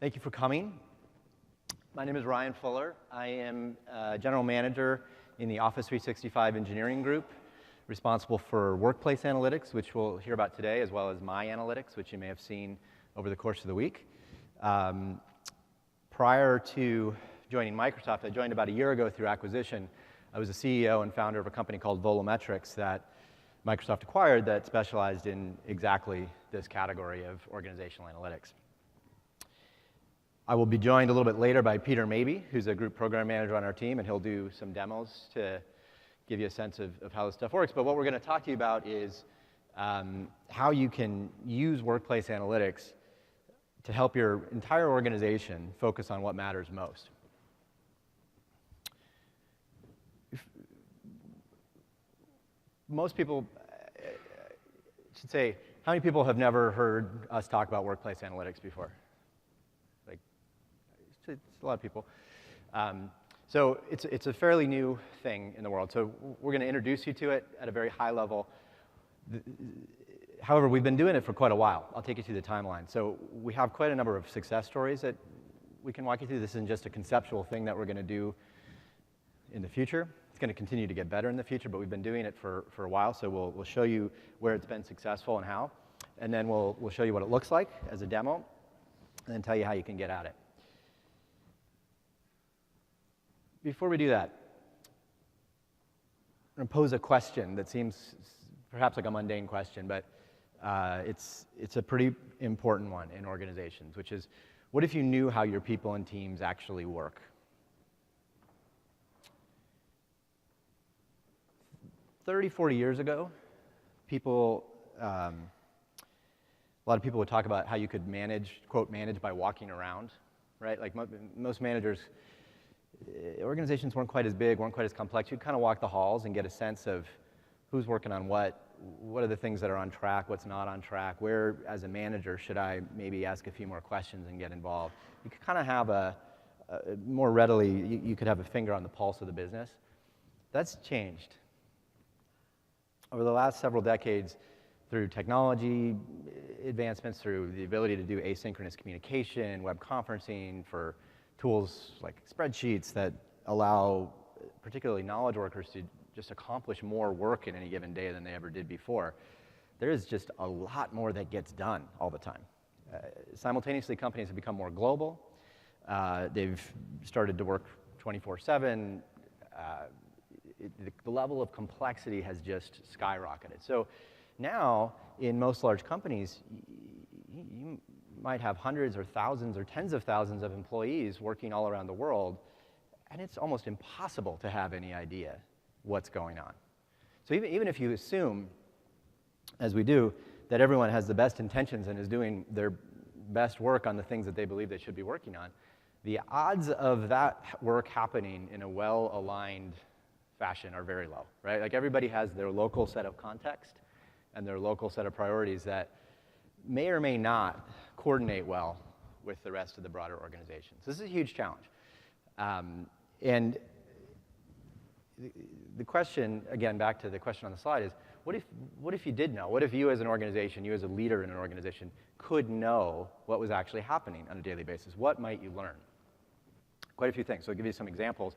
Thank you for coming. My name is Ryan Fuller. I am General Manager in the Office 365 Engineering Group, responsible for workplace analytics, which we'll hear about today, as well as My Analytics, which you may have seen over the course of the week. Prior to joining Microsoft, I joined about a year ago through acquisition. I was the CEO and founder of a company called Volumetrics that Microsoft acquired that specialized in exactly this category of organizational analytics. I will be joined a little bit later by Peter Mabey, who's a group program manager on our team, and he'll do some demos to give you a sense of how this stuff works. But what we're going to talk to you about is how you can use workplace analytics to help your entire organization focus on what matters most. Most people should say, how many people have never heard us talk about workplace analytics before? Like, it's a lot of people. So it's a fairly new thing in the world. So we're going to introduce you to it at a very high level. However, we've been doing it for quite a while. I'll take you through the timeline. So we have quite a number of success stories that we can walk you through. This isn't just a conceptual thing that we're going to do in the future. It's going to continue to get better in the future, but we've been doing it for a while, so we'll show you where it's been successful and how. And then we'll show you what it looks like as a demo, and then tell you how you can get at it. Before we do that, I'm going to pose a question that seems perhaps like a mundane question, but it's a pretty important one in organizations, which is, what if you knew how your people and teams actually work? 30, 40 years ago, a lot of people would talk about how you could manage, quote, manage by walking around, right? Like most managers, organizations weren't quite as big, weren't quite as complex. You'd kind of walk the halls and get a sense of who's working on what are the things that are on track, what's not on track, where, as a manager, should I maybe ask a few more questions and get involved. You could kind of have more readily, you could have a finger on the pulse of the business. That's changed. Over the last several decades, through technology advancements, through the ability to do asynchronous communication, web conferencing, for tools like spreadsheets that allow particularly knowledge workers to just accomplish more work in any given day than they ever did before, there is just a lot more that gets done all the time. Simultaneously, companies have become more global. They've started to work 24/7. The level of complexity has just skyrocketed. So now, in most large companies, you might have hundreds or thousands or tens of thousands of employees working all around the world, and it's almost impossible to have any idea what's going on. So even if you assume, as we do, that everyone has the best intentions and is doing their best work on the things that they believe they should be working on, the odds of that work happening in a well-aligned fashion are very low, right? Like, everybody has their local set of context and their local set of priorities that may or may not coordinate well with the rest of the broader organization. So this is a huge challenge. And the question, again, back to the question on the slide, is what if you did know? What if you as an organization, you as a leader in an organization, could know what was actually happening on a daily basis? What might you learn? Quite a few things. So I'll give you some examples.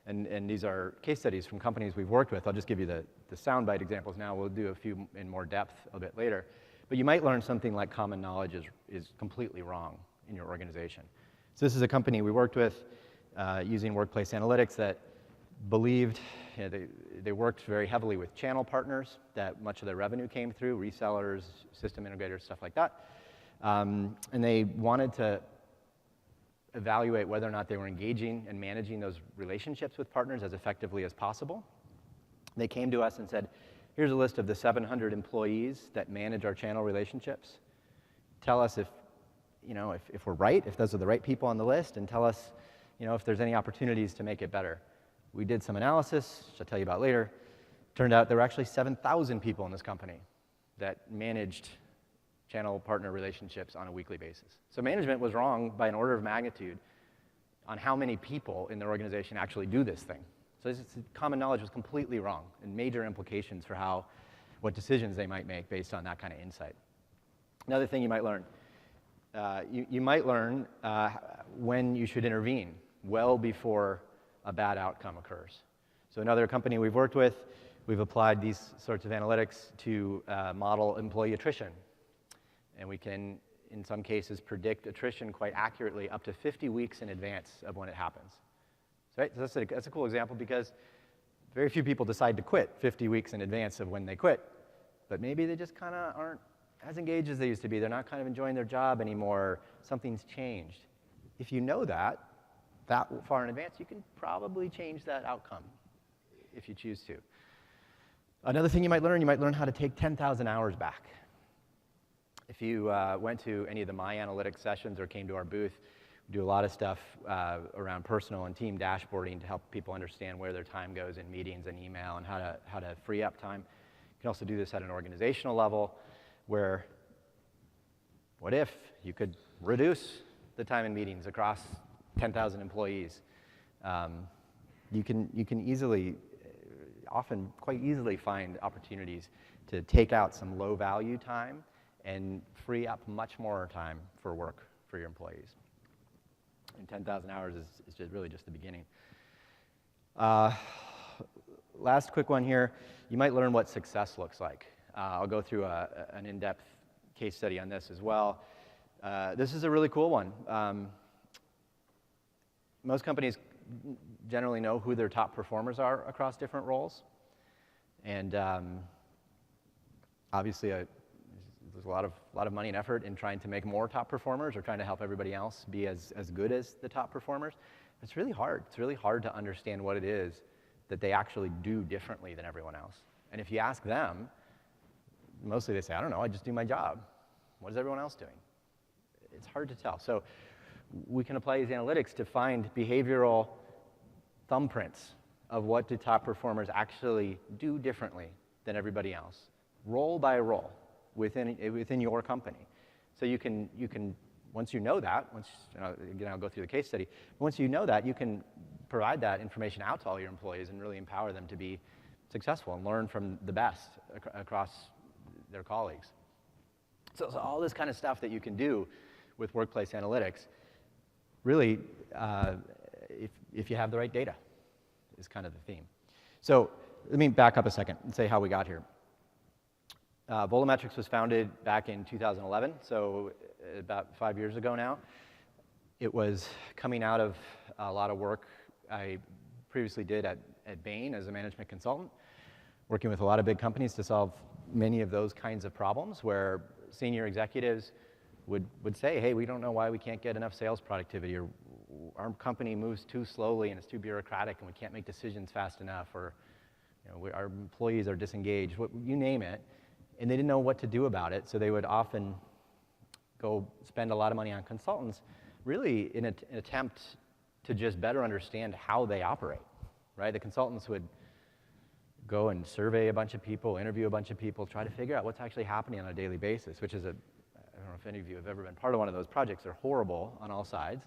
And these are case studies from companies we've worked with. I'll just give you the soundbite examples now. We'll do a few in more depth a bit later. But you might learn something like common knowledge is completely wrong in your organization. So this is a company we worked with using workplace analytics that believed, they worked very heavily with channel partners that much of their revenue came through, resellers, system integrators, stuff like that. And they wanted to evaluate whether or not they were engaging and managing those relationships with partners as effectively as possible. They came to us and said, here's a list of the 700 employees that manage our channel relationships. Tell us if we're right, if those are the right people on the list, and tell us, if there's any opportunities to make it better. We did some analysis, which I'll tell you about later. Turned out there were actually 7,000 people in this company that managed channel partner relationships on a weekly basis. So management was wrong by an order of magnitude on how many people in their organization actually do this thing. So common knowledge was completely wrong, and major implications for what decisions they might make based on that kind of insight. Another thing you might learn, you might learn when you should intervene, well before a bad outcome occurs. So another company we've worked with, we've applied these sorts of analytics to model employee attrition. And we can, in some cases, predict attrition quite accurately up to 50 weeks in advance of when it happens. So, right? So that's a cool example because very few people decide to quit 50 weeks in advance of when they quit. But maybe they just kind of aren't as engaged as they used to be. They're not kind of enjoying their job anymore. Something's changed. If you know that far in advance, you can probably change that outcome if you choose to. Another thing you might learn how to take 10,000 hours back. If you went to any of the My Analytics sessions or came to our booth, we do a lot of stuff around personal and team dashboarding to help people understand where their time goes in meetings and email and how to free up time. You can also do this at an organizational level where what if you could reduce the time in meetings across 10,000 employees? You can easily, often quite easily find opportunities to take out some low value time and free up much more time for work for your employees. And 10,000 hours is really just the beginning. Last quick one here, you might learn what success looks like. I'll go through an in-depth case study on this as well. This is a really cool one. Most companies generally know who their top performers are across different roles. And obviously, there's a lot of money and effort in trying to make more top performers or trying to help everybody else be as good as the top performers. It's really hard. It's really hard to understand what it is that they actually do differently than everyone else. And if you ask them, mostly they say, I don't know, I just do my job. What is everyone else doing? It's hard to tell. So we can apply these analytics to find behavioral thumbprints of what do top performers actually do differently than everybody else, role by role within your company. So you can once you know that, again, I'll go through the case study, once you know that, you can provide that information out to all your employees and really empower them to be successful and learn from the best across their colleagues. So all this kind of stuff that you can do with workplace analytics, really, if you have the right data, is kind of the theme. So let me back up a second and say how we got here. Volumetrics was founded back in 2011, so about 5 years ago now. It was coming out of a lot of work I previously did at Bain as a management consultant, working with a lot of big companies to solve many of those kinds of problems where senior executives would say, hey, we don't know why we can't get enough sales productivity, or our company moves too slowly and it's too bureaucratic and we can't make decisions fast enough, or our employees are disengaged, you name it. And they didn't know what to do about it, so they would often go spend a lot of money on consultants, really in an attempt to just better understand how they operate, right? The consultants would go and survey a bunch of people, interview a bunch of people, try to figure out what's actually happening on a daily basis, which is I don't know if any of you have ever been part of one of those projects. They're horrible on all sides.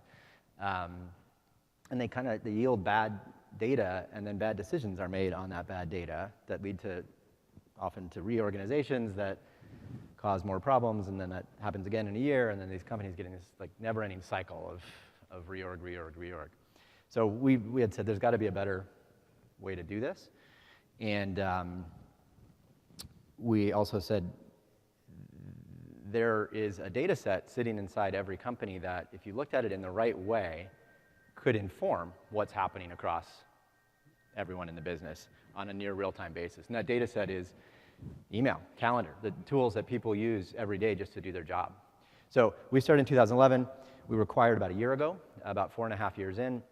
And they yield bad data, and then bad decisions are made on that bad data that lead to often to reorganizations that cause more problems, and then that happens again in a year, and then these companies get in this like never-ending cycle of reorg. So we had said there's got to be a better way to do this, and we also said there is a data set sitting inside every company that, if you looked at it in the right way, could inform what's happening across everyone in the business on a near real-time basis. And that data set is email, calendar, the tools that people use every day just to do their job. So we started in 2011. We were acquired about a year ago, about 4.5 years in.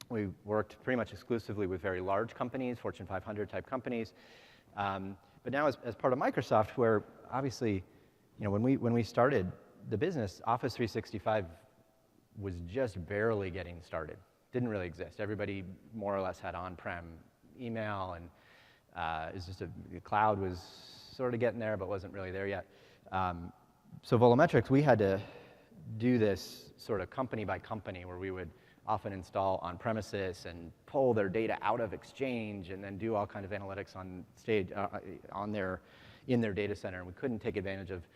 We worked pretty much exclusively with very large companies, Fortune 500 type companies. But now as part of Microsoft, where obviously, when we started the business, Office 365 was just barely getting started. Didn't really exist. Everybody more or less had on-prem email, and it's just the cloud was sort of getting there, but wasn't really there yet. So Volumetrics, we had to do this sort of company by company, where we would often install on premises and pull their data out of Exchange, and then do all kind of analytics on stage in their data center. And we couldn't take advantage of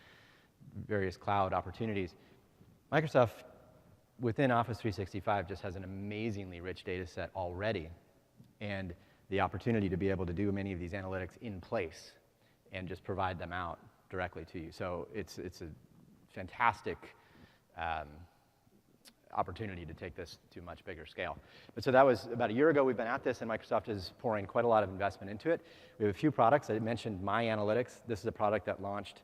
various cloud opportunities. Microsoft, within Office 365, just has an amazingly rich data set already, and the opportunity to be able to do many of these analytics in place and just provide them out directly to you. So it's a fantastic opportunity to take this to a much bigger scale. But so that was about a year ago. We've been at this, and Microsoft is pouring quite a lot of investment into it. We have a few products. I mentioned My Analytics. This is a product that launched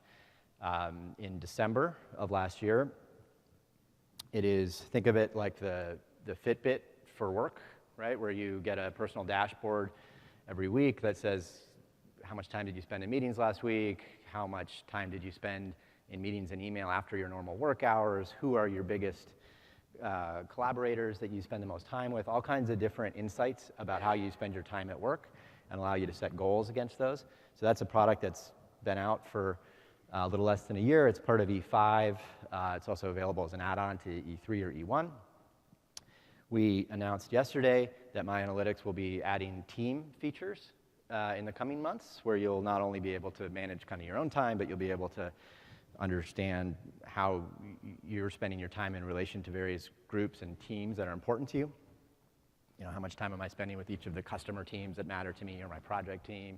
in December of last year. It is, think of it like the Fitbit for work, right? Where you get a personal dashboard every week that says how much time did you spend in meetings last week, how much time did you spend in meetings and email after your normal work hours, who are your biggest collaborators that you spend the most time with, all kinds of different insights about how you spend your time at work and allow you to set goals against those. So that's a product that's been out for a little less than a year. It's part of E5. It's also available as an add-on to E3 or E1. We announced yesterday that My Analytics will be adding team features in the coming months, where you'll not only be able to manage kind of your own time, but you'll be able to understand how you're spending your time in relation to various groups and teams that are important to you. You know, how much time am I spending with each of the customer teams that matter to me, or my project team,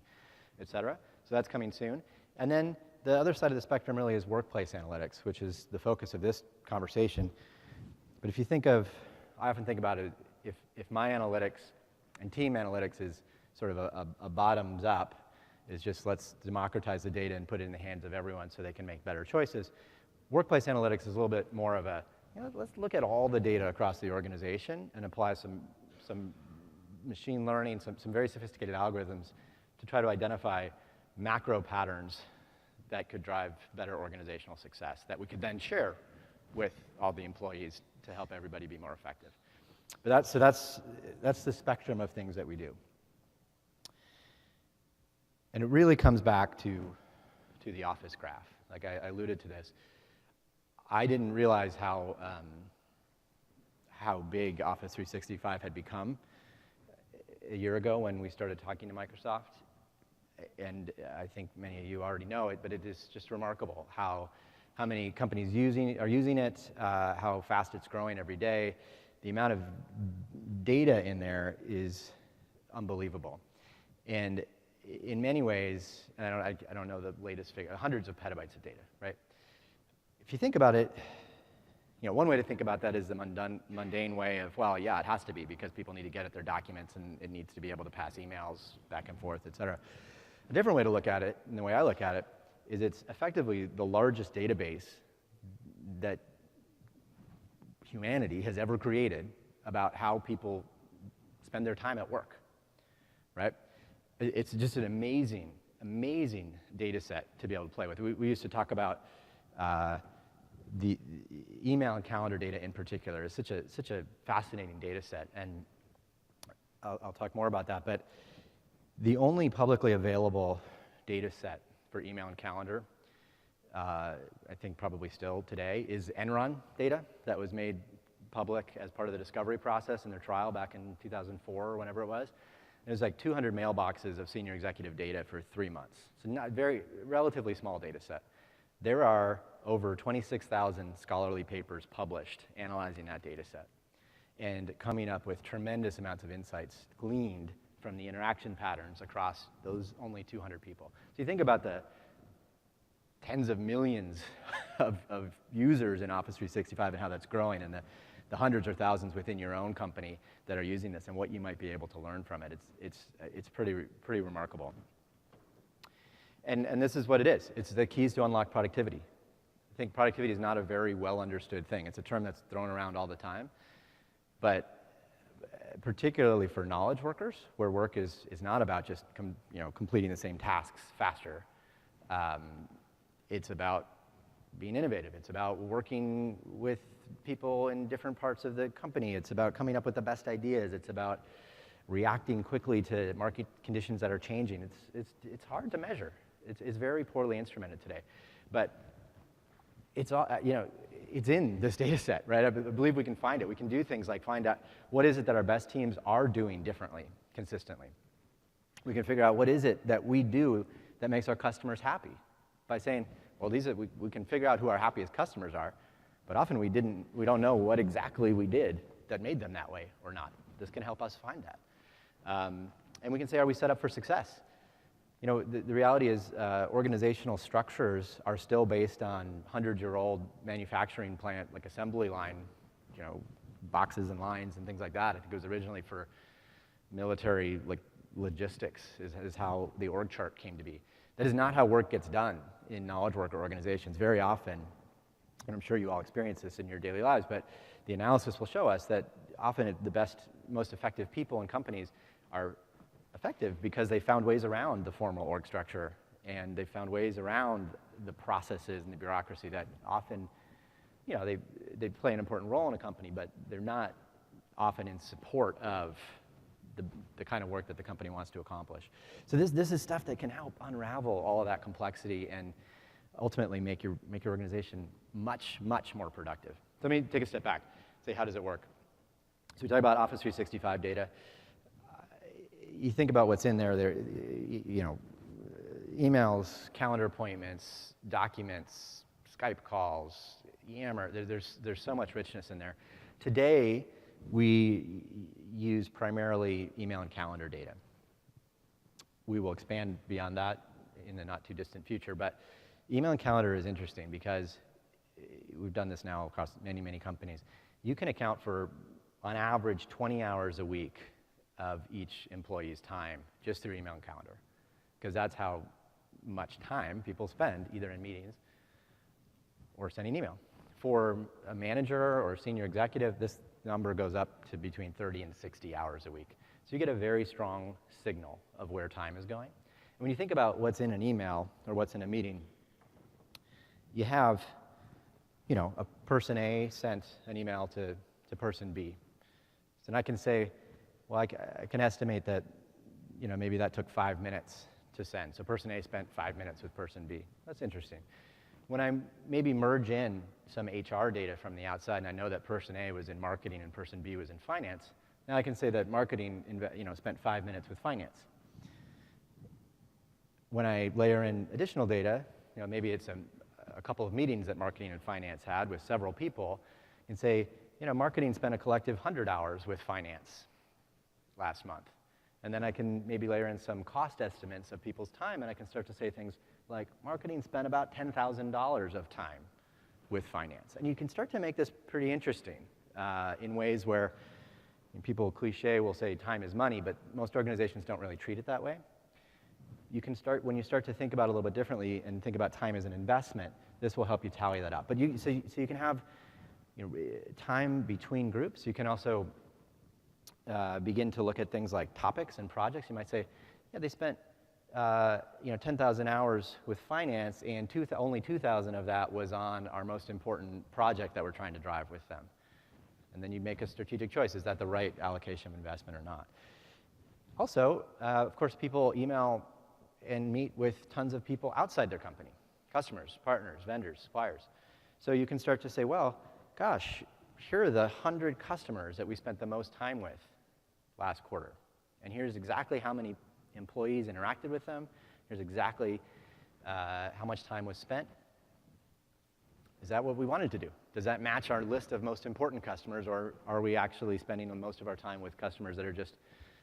et cetera. So that's coming soon. And then the other side of the spectrum really is workplace analytics, which is the focus of this conversation. But if you think of, I often think about it, if My Analytics and team analytics is sort of a bottoms up, is just let's democratize the data and put it in the hands of everyone so they can make better choices. Workplace analytics is a little bit more of a, you know, let's look at all the data across the organization and apply some machine learning, some very sophisticated algorithms to try to identify macro patterns that could drive better organizational success that we could then share with all the employees to help everybody be more effective. But that's the spectrum of things that we do. And it really comes back to the Office graph. Like I alluded to this. I didn't realize how big Office 365 had become a year ago when we started talking to Microsoft. And I think many of you already know it, but it is just remarkable how many companies are using it, how fast it's growing every day. The amount of data in there is unbelievable. And in many ways, and I don't know the latest figure, hundreds of petabytes of data, right? If you think about it, you know, one way to think about that is the mundane way of, well, yeah, it has to be because people need to get at their documents and it needs to be able to pass emails back and forth, et cetera. A different way to look at it, and the way I look at it, is it's effectively the largest database that humanity has ever created about how people spend their time at work, right? It's just an amazing, amazing data set to be able to play with. We used to talk about the email and calendar data in particular. It's such a fascinating data set, and I'll talk more about that. But the only publicly available data set for email and calendar, I think probably still today, is Enron data that was made public as part of the discovery process in their trial back in 2004 or whenever it was. It was like 200 mailboxes of senior executive data for 3 months. So not relatively small data set. There are over 26,000 scholarly papers published analyzing that data set and coming up with tremendous amounts of insights gleaned from the interaction patterns across those only 200 people. So you think about the tens of millions of users in Office 365 and how that's growing, and the hundreds or thousands within your own company that are using this and what you might be able to learn from it. It's pretty remarkable. And this is what it is. It's the keys to unlock productivity. I think productivity is not a very well understood thing. It's a term that's thrown around all the time. But particularly for knowledge workers, where work is not about just completing the same tasks faster. It's about being innovative. It's about working with people in different parts of the company. It's about coming up with the best ideas. It's about reacting quickly to market conditions that are changing. It's hard to measure. It's very poorly instrumented today. But it's all, it's in this data set, right? I believe we can find it. We can do things like find out what is it that our best teams are doing differently, consistently. We can figure out what is it that we do that makes our customers happy by saying, well, we can figure out who our happiest customers are, But often we don't know what exactly we did that made them that way or not. This can help us find that. And we can say, are we set up for success? You know, the reality is organizational structures are still based on 100-year-old manufacturing plant, like assembly line, you know, boxes and lines and things like that. I think it was originally for military, like, logistics is how the org chart came to be. That is not how work gets done in knowledge worker organizations. Very often, and I'm sure you all experience this in your daily lives, but the analysis will show us that often the best, most effective people in companies are effective because they found ways around the formal org structure, and they found ways around the processes and the bureaucracy that often, you know, they play an important role in a company, but they're not often in support of the kind of work that the company wants to accomplish. So this is stuff that can help unravel all of that complexity and ultimately make your organization much, much more productive. So let me take a step back, say, how does it work? So we talk about Office 365 data. You think about what's in there, you know, emails, calendar appointments, documents, Skype calls, Yammer, there's so much richness in there. Today, we use primarily email and calendar data. We will expand beyond that in the not too distant future, but email and calendar is interesting because we've done this now across many, many companies. You can account for, on average, 20 hours a week of each employee's time just through email and calendar, because that's how much time people spend either in meetings or sending email. For a manager or a senior executive, this number goes up to between 30 and 60 hours a week. So you get a very strong signal of where time is going. And when you think about what's in an email or what's in a meeting, you have, you know, a person A sent an email to person B. So I can say, well, I can estimate that, you know, maybe that took 5 minutes to send. So person A spent 5 minutes with person B. That's interesting. When I maybe merge in some HR data from the outside, and I know that person A was in marketing and person B was in finance, now I can say that marketing, you know, spent 5 minutes with finance. When I layer in additional data, you know, maybe it's a couple of meetings that marketing and finance had with several people, and say, you know, marketing spent a collective 100 hours with finance last month. And then I can maybe layer in some cost estimates of people's time, and I can start to say things like, marketing spent about $10,000 of time with finance. And you can start to make this pretty interesting in ways where people cliche will say time is money, but most organizations don't really treat it that way. You can start, when you start to think about it a little bit differently and think about time as an investment, this will help you tally that up. But so you can have, you know, time between groups. You can also begin to look at things like topics and projects. You might say, yeah, they spent you know, 10,000 hours with finance, and only 2,000 of that was on our most important project that we're trying to drive with them. And then you make a strategic choice. Is that the right allocation of investment or not? Also, of course, people email and meet with tons of people outside their company, customers, partners, vendors, suppliers. So you can start to say, well, gosh, here are the 100 customers that we spent the most time with last quarter. And here's exactly how many employees interacted with them. Here's exactly how much time was spent. Is that what we wanted to do? Does that match our list of most important customers, or are we actually spending most of our time with customers that are just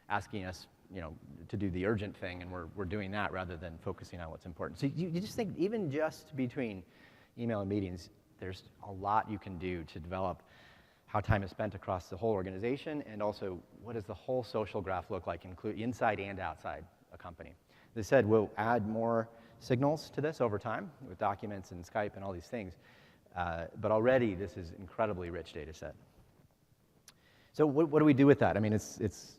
asking us, you know, to do the urgent thing, and we're doing that rather than focusing on what's important? So you just think, even just between email and meetings, there's a lot you can do to develop how time is spent across the whole organization, and also what does the whole social graph look like, inside and outside a company. As I said, we'll add more signals to this over time with documents and Skype and all these things, but already this is an incredibly rich data set. So what do we do with that? I mean, it's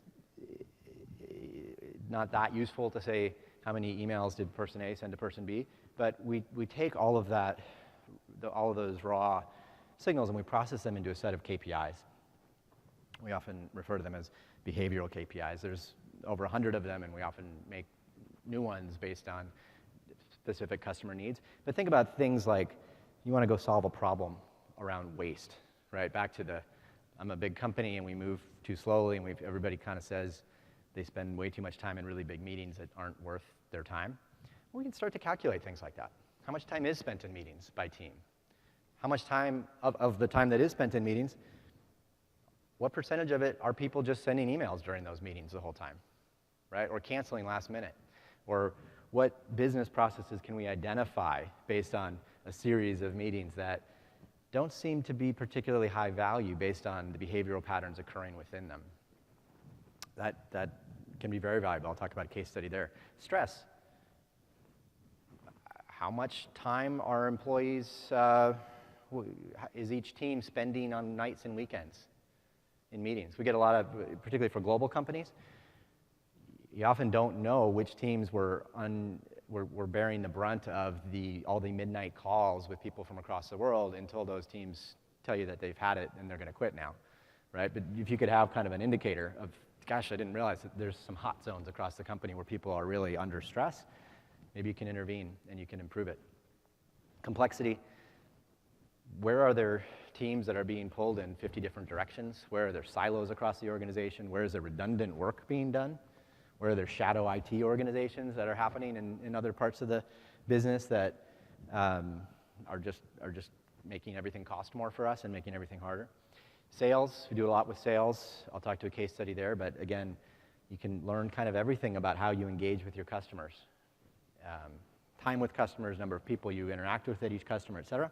not that useful to say how many emails did person A send to person B, but we take all of that, all of those raw signals, and we process them into a set of KPIs. We often refer to them as behavioral KPIs. There's over 100 of them, and we often make new ones based on specific customer needs. But think about things like, you want to go solve a problem around waste, right? Back to I'm a big company and we move too slowly, and everybody kind of says they spend way too much time in really big meetings that aren't worth their time. We can start to calculate things like that. How much time is spent in meetings by team? How much time of the time that is spent in meetings, what percentage of it are people just sending emails during those meetings the whole time, right? Or canceling last minute? Or what business processes can we identify based on a series of meetings that don't seem to be particularly high value based on the behavioral patterns occurring within them? That can be very valuable. I'll talk about a case study there. Stress. How much time are employees, is each team spending on nights and weekends in meetings? We get a lot of, particularly for global companies, you often don't know which teams were bearing the brunt of all the midnight calls with people from across the world until those teams tell you that they've had it and they're going to quit now, right? But if you could have kind of an indicator of, gosh, I didn't realize that there's some hot zones across the company where people are really under stress, maybe you can intervene and you can improve it. Complexity. Where are there teams that are being pulled in 50 different directions? Where are there silos across the organization? Where is there redundant work being done? Where are there shadow IT organizations that are happening in other parts of the business that are just making everything cost more for us and making everything harder? Sales, we do a lot with sales. I'll talk to a case study there, but again, you can learn kind of everything about how you engage with your customers. Time with customers, number of people you interact with at each customer, et cetera.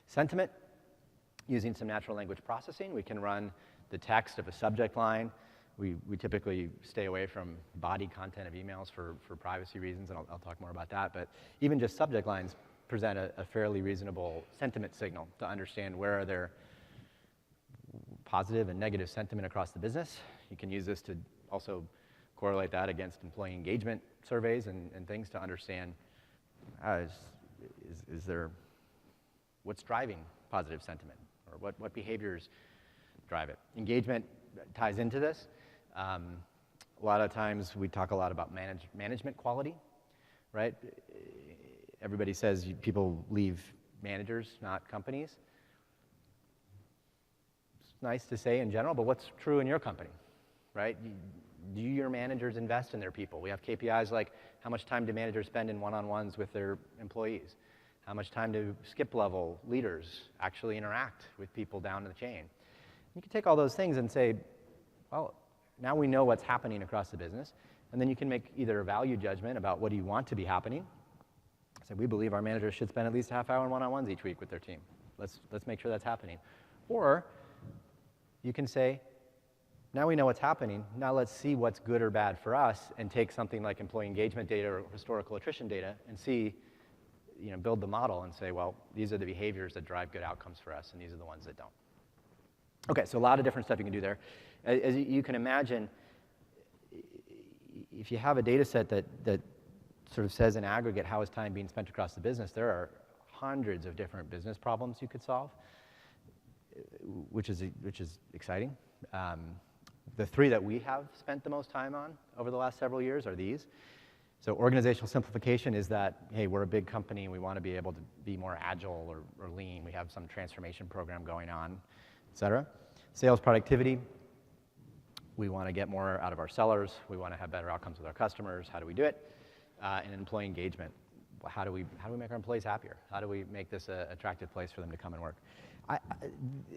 Sentiment, using some natural language processing, we can run the text of a subject line. We typically stay away from body content of emails for privacy reasons, and I'll talk more about that. But even just subject lines present a fairly reasonable sentiment signal to understand where are there positive and negative sentiment across the business. You can use this to also correlate that against employee engagement surveys and things to understand is there, what's driving positive sentiment, or what behaviors drive it. Engagement ties into this. A lot of times we talk a lot about management quality, right? Everybody says people leave managers, not companies. It's nice to say in general, but what's true in your company, right? Do your managers invest in their people? We have KPIs like how much time do managers spend in one-on-ones with their employees? How much time do skip-level leaders actually interact with people down the chain? You can take all those things and say, well, now we know what's happening across the business, and then you can make either a value judgment about what do you want to be happening. So we believe our managers should spend at least a half hour in one-on-ones each week with their team. Let's make sure that's happening. Or you can say, now we know what's happening, now let's see what's good or bad for us and take something like employee engagement data or historical attrition data and see, build the model and say, well, these are the behaviors that drive good outcomes for us and these are the ones that don't. Okay, so a lot of different stuff you can do there. As you can imagine, if you have a data set that sort of says in aggregate how is time being spent across the business, there are hundreds of different business problems you could solve, which is exciting. The three that we have spent the most time on over the last several years are these. So organizational simplification is that, hey, we're a big company and we want to be able to be more agile or lean. We have some transformation program going on, et cetera. Sales productivity, we want to get more out of our sellers. We want to have better outcomes with our customers. How do we do it? And employee engagement, how do we make our employees happier? How do we make this an attractive place for them to come and work?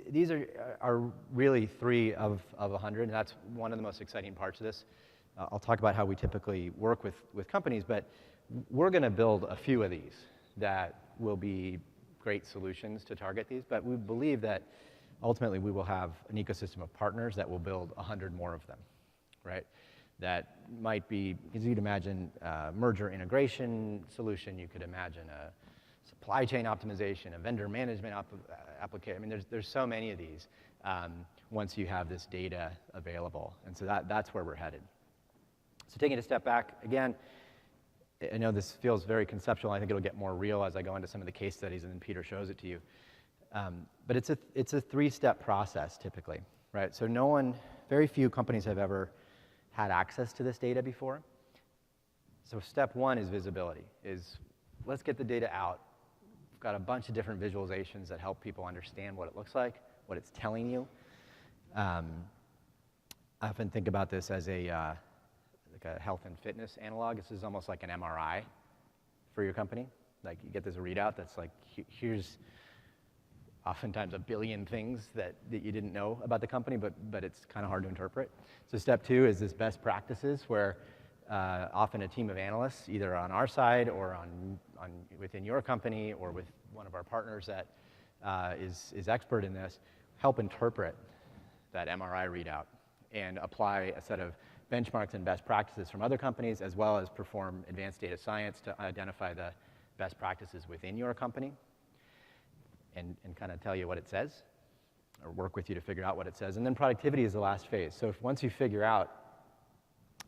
These are really 3 of 100, and that's one of the most exciting parts of this. I'll talk about how we typically work with companies, but we're going to build a few of these that will be great solutions to target these, but we believe that ultimately we will have an ecosystem of partners that will build 100 more of them, right? That might be, as you'd imagine, a merger integration solution. You could imagine a supply chain optimization, a vendor management application. I mean, there's so many of these once you have this data available. And so that's where we're headed. So taking a step back, again, I know this feels very conceptual. I think it'll get more real as I go into some of the case studies and then Peter shows it to you. But it's a 3-step process typically, right? So very few companies have ever had access to this data before. So step 1 is visibility, is let's get the data out. We've got a bunch of different visualizations that help people understand what it looks like, what it's telling you. I often think about this as like a health and fitness analog. This is almost like an MRI for your company. Like you get this readout that's like, here's oftentimes a billion things that you didn't know about the company, but it's kind of hard to interpret. So step 2 is this best practices, where often a team of analysts, either on our side or within your company or with one of our partners that is expert in this, help interpret that MRI readout and apply a set of benchmarks and best practices from other companies, as well as perform advanced data science to identify the best practices within your company and kind of tell you what it says, or work with you to figure out what it says. And then productivity is the last phase. So once you figure out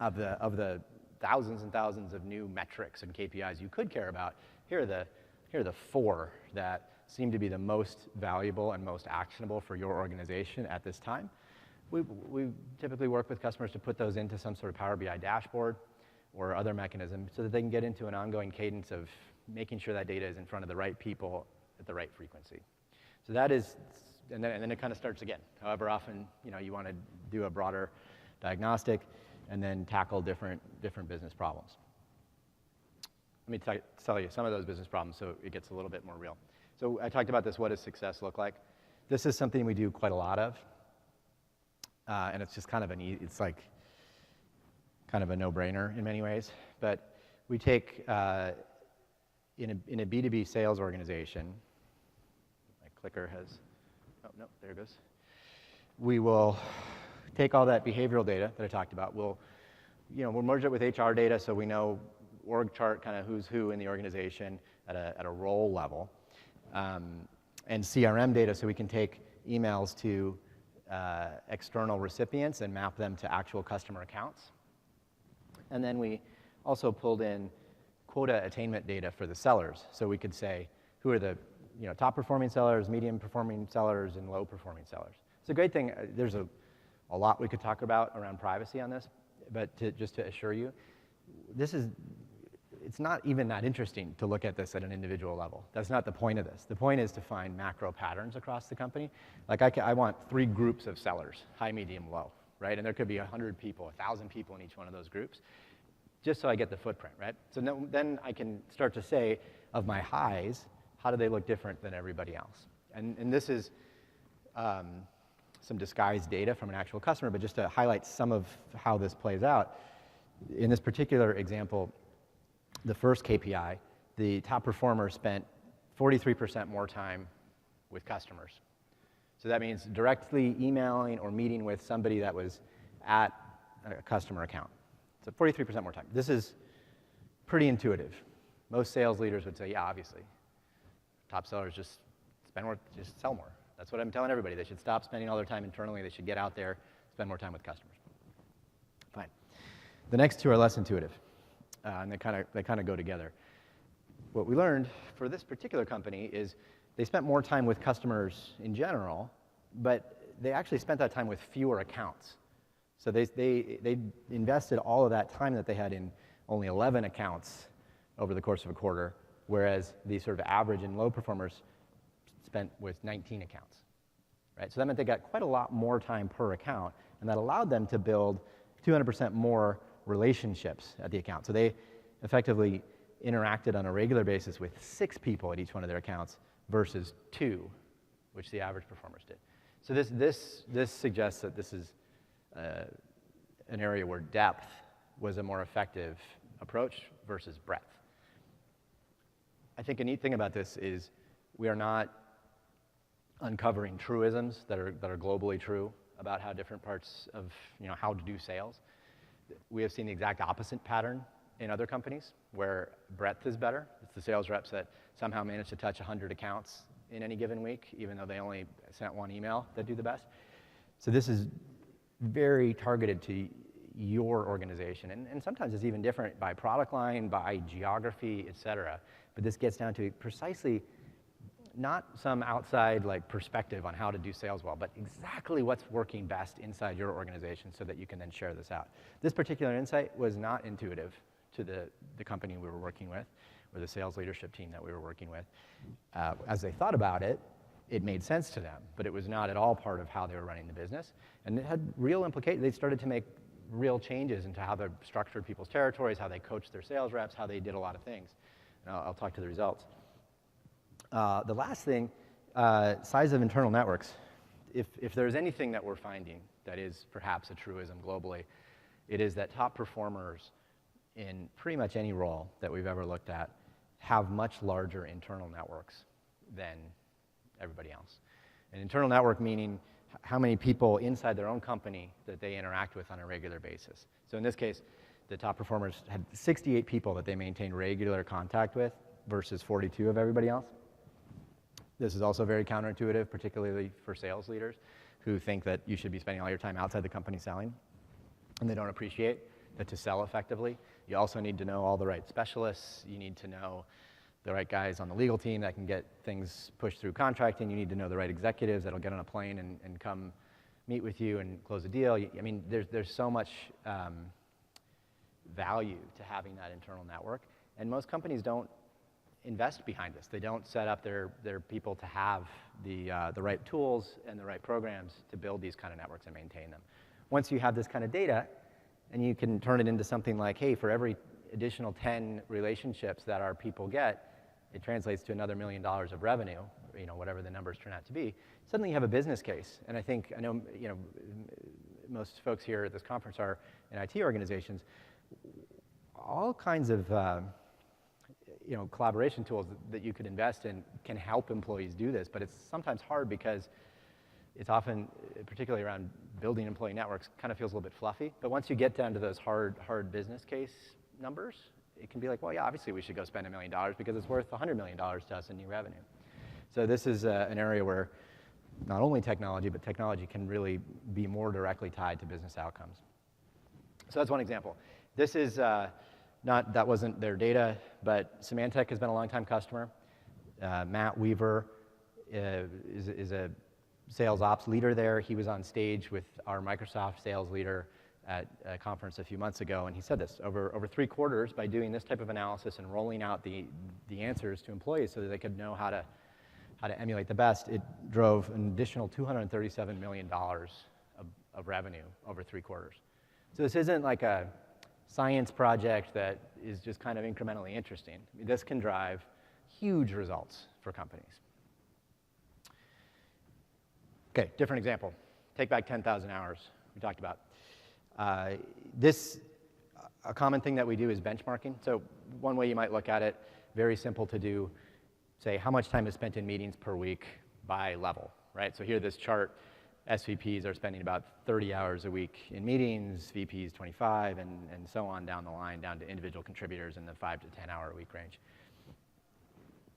of the thousands and thousands of new metrics and KPIs you could care about, here are the 4 that seem to be the most valuable and most actionable for your organization at this time. We typically work with customers to put those into some sort of Power BI dashboard or other mechanism so that they can get into an ongoing cadence of making sure that data is in front of the right people at the right frequency. So that is, and then it kind of starts again. However often you want to do a broader diagnostic and then tackle different business problems. Let me tell you some of those business problems so it gets a little bit more real. So I talked about this, what does success look like? This is something we do quite a lot of. And it's just kind of it's like kind of a no-brainer in many ways. But we take, in a B2B sales organization, my clicker has, oh, no, there it goes. We will take all that behavioral data that I talked about. We'll merge it with HR data so we know org chart, kind of who's who in the organization at a role level. And CRM data so we can take emails to external recipients and map them to actual customer accounts. And then we also pulled in quota attainment data for the sellers. So we could say who are the top performing sellers, medium performing sellers, and low performing sellers. It's a great thing. There's a lot we could talk about around privacy on this, but just to assure you, it's not even that interesting to look at this at an individual level. That's not the point of this. The point is to find macro patterns across the company. Like I want 3 groups of sellers, high, medium, low, right? And there could be 100 people, 1,000 people in each one of those groups, just so I get the footprint, right? So then I can start to say, of my highs, how do they look different than everybody else? And this is some disguised data from an actual customer, but just to highlight some of how this plays out. In this particular example, the first KPI, the top performer spent 43% more time with customers. So that means directly emailing or meeting with somebody that was at a customer account. So 43% more time. This is pretty intuitive. Most sales leaders would say, yeah, obviously. Top sellers just sell more. That's what I'm telling everybody. They should stop spending all their time internally. They should get out there, spend more time with customers. Fine. The next 2 are less intuitive. And they kind of go together. What we learned for this particular company is they spent more time with customers in general, but they actually spent that time with fewer accounts. So they invested all of that time that they had in only 11 accounts over the course of a quarter, whereas the sort of average and low performers spent with 19 accounts. Right? So that meant they got quite a lot more time per account, and that allowed them to build 200% more relationships at the account. So they effectively interacted on a regular basis with 6 people at each one of their accounts versus 2, which the average performers did. So this suggests that this is an area where depth was a more effective approach versus breadth. I think a neat thing about this is we are not uncovering truisms that are globally true about how different parts of how to do sales. We have seen the exact opposite pattern in other companies where breadth is better. It's the sales reps that somehow manage to touch 100 accounts in any given week, even though they only sent 1 email, that do the best. So this is very targeted to your organization. And sometimes it's even different by product line, by geography, et cetera. But this gets down to precisely not some outside perspective on how to do sales well, but exactly what's working best inside your organization so that you can then share this out. This particular insight was not intuitive to the company we were working with, or the sales leadership team that we were working with. As they thought about it, it made sense to them, but it was not at all part of how they were running the business. And it had real implications. They started to make real changes into how they structured people's territories, how they coached their sales reps, how they did a lot of things. And I'll talk to the results. The last thing size of internal networks. If there's anything that we're finding that is perhaps a truism globally, it is that top performers in pretty much any role that we've ever looked at have much larger internal networks than everybody else. An internal network meaning how many people inside their own company that they interact with on a regular basis. So in this case, the top performers had 68 people that they maintained regular contact with versus 42 of everybody else. This is also very counterintuitive, particularly for sales leaders who think that you should be spending all your time outside the company selling, and they don't appreciate that to sell effectively, you also need to know all the right specialists. You need to know the right guys on the legal team that can get things pushed through contracting. You need to know the right executives that'll get on a plane and come meet with you and close a deal. I mean, there's so much value to having that internal network, and most companies don't invest behind this. They don't set up their people to have the right tools and the right programs to build these kind of networks and maintain them. Once you have this kind of data, and you can turn it into something like, hey, for every additional 10 relationships that our people get, it translates to another $1 million of revenue, you know, whatever the numbers turn out to be. Suddenly you have a business case. And I know, you know, most folks here at this conference are in IT organizations. All kinds of you know, collaboration tools that you could invest in can help employees do this, but it's sometimes hard because it's often, particularly around building employee networks, kind of feels a little bit fluffy. But once you get down to those hard business case numbers, it can be like, well, yeah, obviously we should go spend $1 million because it's worth $100 million to us in new revenue. So this is an area where not only technology, but technology can really be more directly tied to business outcomes. So that's one example. This is that wasn't their data, but Symantec has been a long-time customer. Matt Weaver is a sales ops leader there. He was on stage with our Microsoft sales leader at a conference a few months ago, and he said this, over 3 quarters, by doing this type of analysis and rolling out the answers to employees so that they could know how to emulate the best, it drove an additional $237 million of revenue over 3 quarters. So this isn't like a science project that is just kind of incrementally interesting. I mean, this can drive huge results for companies. Okay, different example. Take back 10,000 hours we talked about. A common thing that we do is benchmarking. So one way you might look at it, very simple to do, say how much time is spent in meetings per week by level, right? So here this chart, SVPs are spending about 30 hours a week in meetings, VPs 25, and so on down the line, down to individual contributors in the 5 to 10 hour a week range.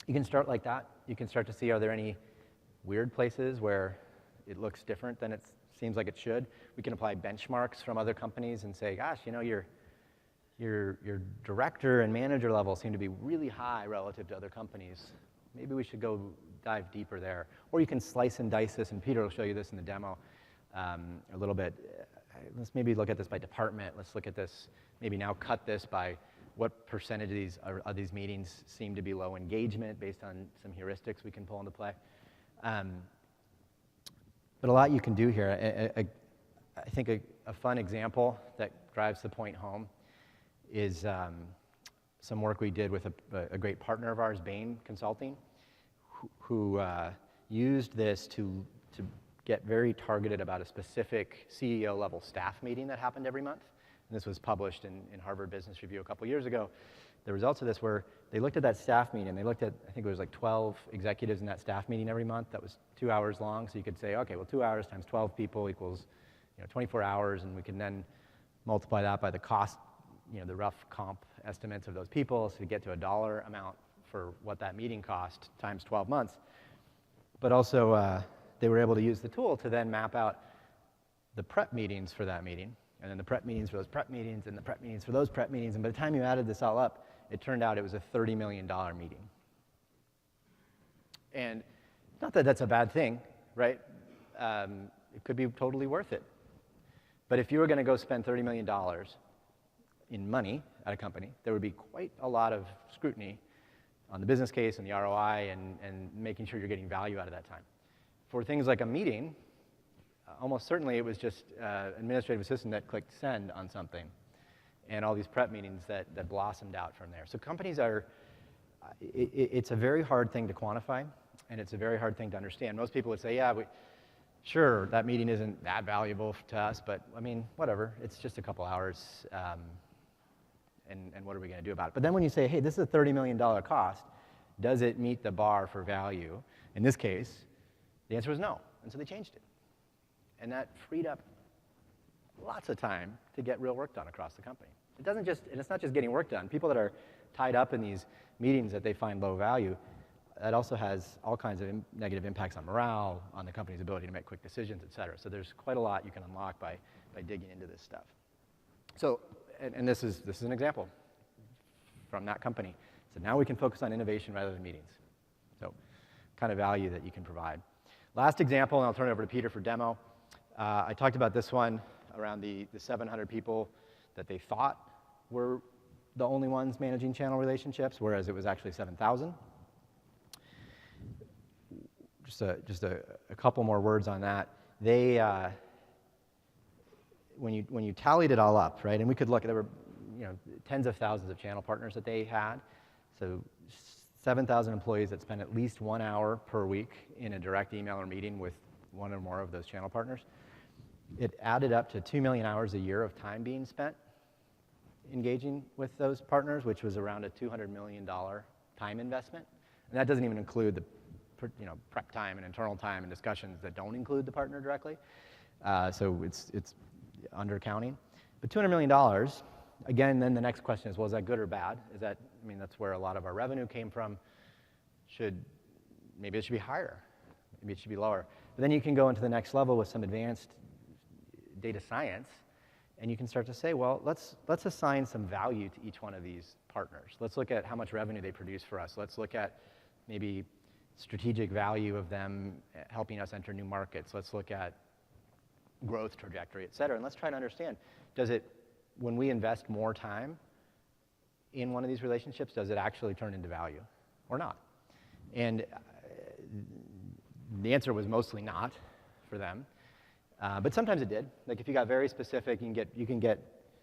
You can start like that. You can start to see, are there any weird places where it looks different than it seems like it should? We can apply benchmarks from other companies and say, gosh, you know, your director and manager level seem to be really high relative to other companies. Maybe we should go dive deeper there. Or you can slice and dice this, and Peter will show you this in the demo a little bit. Let's maybe look at this by department. Let's look at this, maybe now cut this by what percentage of these meetings seem to be low engagement based on some heuristics we can pull into play. But a lot you can do here. I think a fun example that drives the point home is some work we did with a great partner of ours, Bain Consulting, who used this to get very targeted about a specific CEO-level staff meeting that happened every month. And this was published in Harvard Business Review a couple years ago. The results of this were they looked at that staff meeting. They looked at, I think it was like 12 executives in that staff meeting every month. That was 2 hours long. So you could say, okay, well, 2 hours times 12 people equals 24 hours. And we can then multiply that by the cost, the rough comp estimates of those people. So you get to a dollar amount for what that meeting cost times 12 months. But also, they were able to use the tool to then map out the prep meetings for that meeting, and then the prep meetings for those prep meetings, and the prep meetings for those prep meetings. And by the time you added this all up, it turned out it was a $30 million meeting. And not that that's a bad thing, right? It could be totally worth it. But if you were going to go spend $30 million in money at a company, there would be quite a lot of scrutiny on the business case and the ROI and making sure you're getting value out of that time. For things like a meeting, almost certainly it was just an administrative assistant that clicked send on something, and all these prep meetings that blossomed out from there. So companies are, it's a very hard thing to quantify. and it's a very hard thing to understand. Most people would say, yeah, sure, that meeting isn't that valuable to us, but I mean, whatever, it's just a couple hours, and what are we going to do about it? But then when you say, hey, this is a $30 million cost, does it meet the bar for value? In this case, the answer was no, and so they changed it. And that freed up lots of time to get real work done across the company. And it's not just getting work done. People that are tied up in these meetings that they find low value, that also has all kinds of negative impacts on morale, on the company's ability to make quick decisions, et cetera. So there's quite a lot you can unlock by digging into this stuff. So, and this is an example from that company. So now we can focus on innovation rather than meetings. So kind of value that you can provide. Last example, and I'll turn it over to Peter for demo. I talked about this one around the 700 people that they thought were the only ones managing channel relationships, whereas it was actually 7,000. Just a couple more words on that. They, when you tallied it all up, right, and we could look, there were tens of thousands of channel partners that they had, so 7,000 employees that spent at least 1 hour per week in a direct email or meeting with one or more of those channel partners. It added up to 2 million hours a year of time being spent engaging with those partners, which was around a $200 million time investment. And that doesn't even include the prep time and internal time and discussions that don't include the partner directly. So it's undercounting. But $200 million, again, then the next question is, well, is that good or bad? That's where a lot of our revenue came from. Maybe it should be higher. Maybe it should be lower. But then you can go into the next level with some advanced data science, and you can start to say, well, let's assign some value to each one of these partners. Let's look at how much revenue they produce for us. Let's look at maybe strategic value of them helping us enter new markets. Let's look at growth trajectory, et cetera. And let's try to understand, when we invest more time in one of these relationships, does it actually turn into value or not? And the answer was mostly not for them. But sometimes it did. Like if you got very specific, you can get,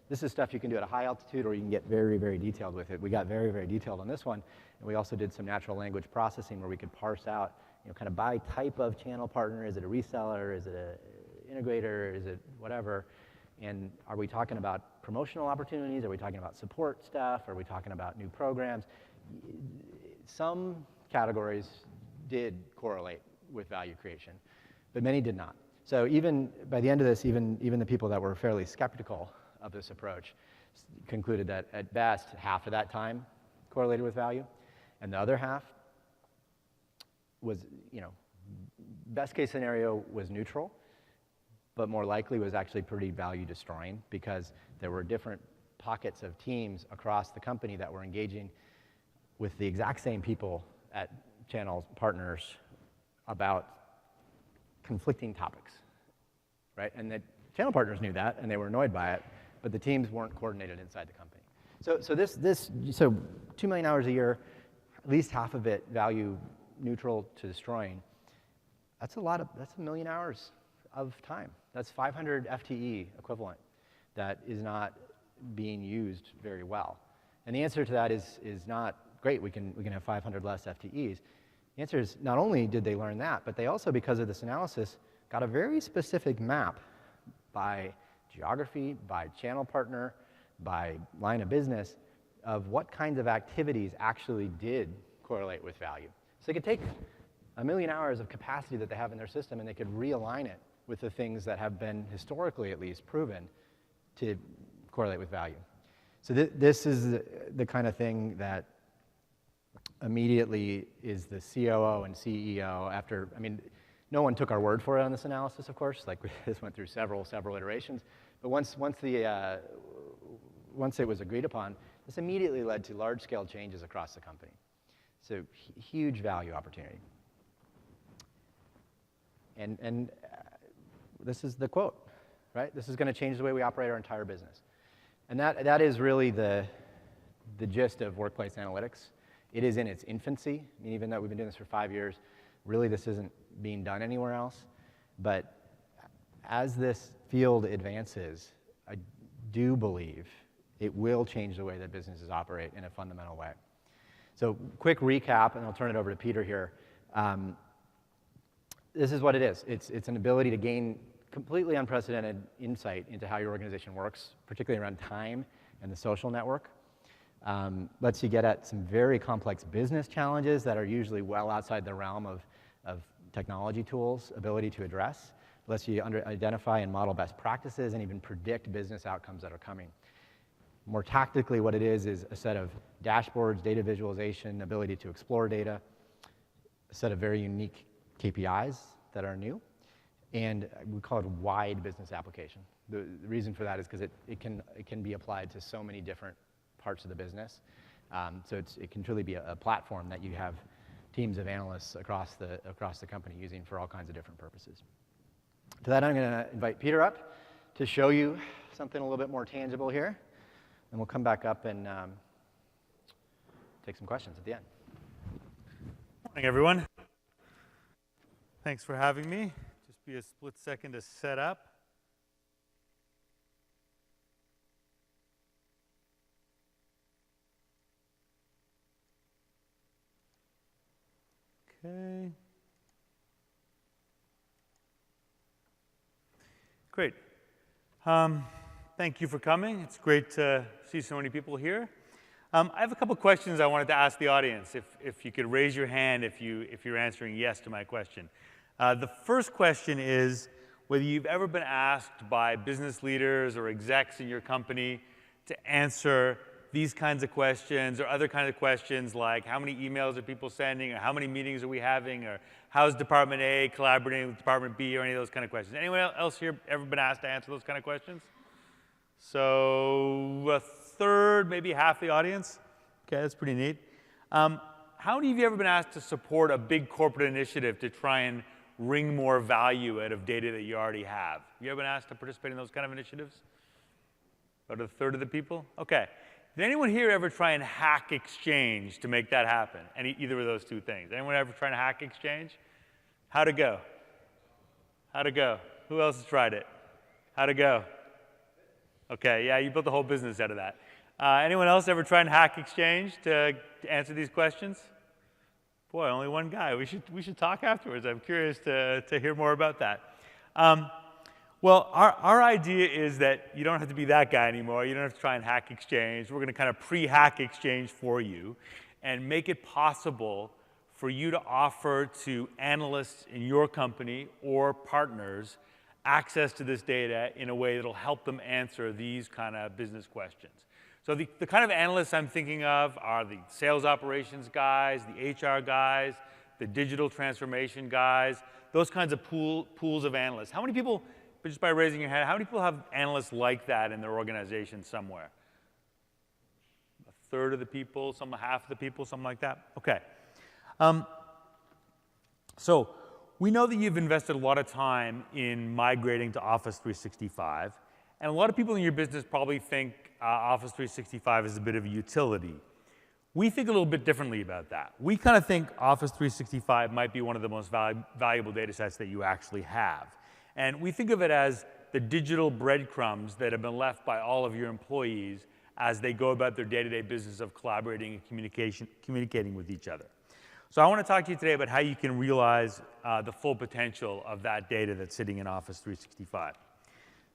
this is stuff you can do at a high altitude, or you can get very, very detailed with it. We got very, very detailed on this one, and we also did some natural language processing where we could parse out, kind of by type of channel partner. Is it a reseller? Is it an integrator? Is it whatever? And are we talking about promotional opportunities? Are we talking about support stuff? Are we talking about new programs? Some categories did correlate with value creation, but many did not. So even by the end of this, even the people that were fairly skeptical of this approach concluded that at best, half of that time correlated with value, and the other half was, best case scenario was neutral, but more likely was actually pretty value destroying because there were different pockets of teams across the company that were engaging with the exact same people at channel partners about conflicting topics, right? And the channel partners knew that, and they were annoyed by it, but the teams weren't coordinated inside the company. So 2 million hours a year, at least half of it value neutral to destroying. That's a million hours of time. That's 500 FTE equivalent that is not being used very well. And the answer to that is not great. We can have 500 less FTEs. The answer is not only did they learn that, but they also, because of this analysis, got a very specific map by geography, by channel partner, by line of business of what kinds of activities actually did correlate with value. So they could take 1 million hours of capacity that they have in their system and they could realign it with the things that have been historically at least proven to correlate with value. So this is the kind of thing that immediately is the COO and CEO after, no one took our word for it on this analysis, of course. Like this went through several iterations. But once it was agreed upon, this immediately led to large-scale changes across the company. So huge value opportunity. And this is the quote, right? This is going to change the way we operate our entire business. And that is really the gist of workplace analytics. It is in its infancy. Even though we've been doing this for 5 years, really this isn't being done anywhere else. But as this field advances, I do believe it will change the way that businesses operate in a fundamental way. So quick recap, and I'll turn it over to Peter here. This is what it is. It's an ability to gain completely unprecedented insight into how your organization works, particularly around time and the social network. Lets you get at some very complex business challenges that are usually well outside the realm of technology tools' ability to address. Lets you identify and model best practices and even predict business outcomes that are coming. More tactically, what it is a set of dashboards, data visualization, ability to explore data, a set of very unique KPIs that are new, and we call it wide business application. The reason for that is because it can be applied to so many different parts of the business. So it can truly be a platform that you have teams of analysts across the company using for all kinds of different purposes. To that, I'm going to invite Peter up to show you something a little bit more tangible here, and we'll come back up and take some questions at the end. Morning, everyone. Thanks for having me. Just be a split second to set up. Okay. Great. Thank you for coming. It's great to see so many people here. I have a couple questions I wanted to ask the audience. If you could raise your hand if you're answering yes to my question. The first question is whether you've ever been asked by business leaders or execs in your company to answer these kinds of questions or other kinds of questions like how many emails are people sending or how many meetings are we having or how's Department A collaborating with Department B or any of those kind of questions. Anyone else here ever been asked to answer those kind of questions? So a third, maybe half the audience. Okay, that's pretty neat. How many of you ever been asked to support a big corporate initiative to try and wring more value out of data that you already have? You ever been asked to participate in those kind of initiatives? About a third of the people? Okay. Did anyone here ever try and hack Exchange to make that happen? Either of those two things? Anyone ever try and hack Exchange? How'd it go? How'd it go? Who else has tried it? How'd it go? Okay, yeah, you built a whole business out of that. Anyone else ever try and hack Exchange to answer these questions? Boy, only one guy. We should talk afterwards. I'm curious to hear more about that. Well, our idea is that you don't have to be that guy anymore. You don't have to try and hack Exchange. We're going to kind of pre-hack Exchange for you and make it possible for you to offer to analysts in your company or partners access to this data in a way that'll help them answer these kind of business questions. So the kind of analysts I'm thinking of are the sales operations guys, the HR guys, the digital transformation guys, those kinds of pools of analysts. How many people, just by raising your hand, how many people have analysts like that in their organization somewhere? A third of the people, half of the people, something like that? Okay. So we know that you've invested a lot of time in migrating to Office 365, and a lot of people in your business probably think Office 365 is a bit of a utility. We think a little bit differently about that. We kind of think Office 365 might be one of the most valuable data sets that you actually have. And we think of it as the digital breadcrumbs that have been left by all of your employees as they go about their day-to-day business of collaborating and communicating with each other. So I want to talk to you today about how you can realize the full potential of that data that's sitting in Office 365.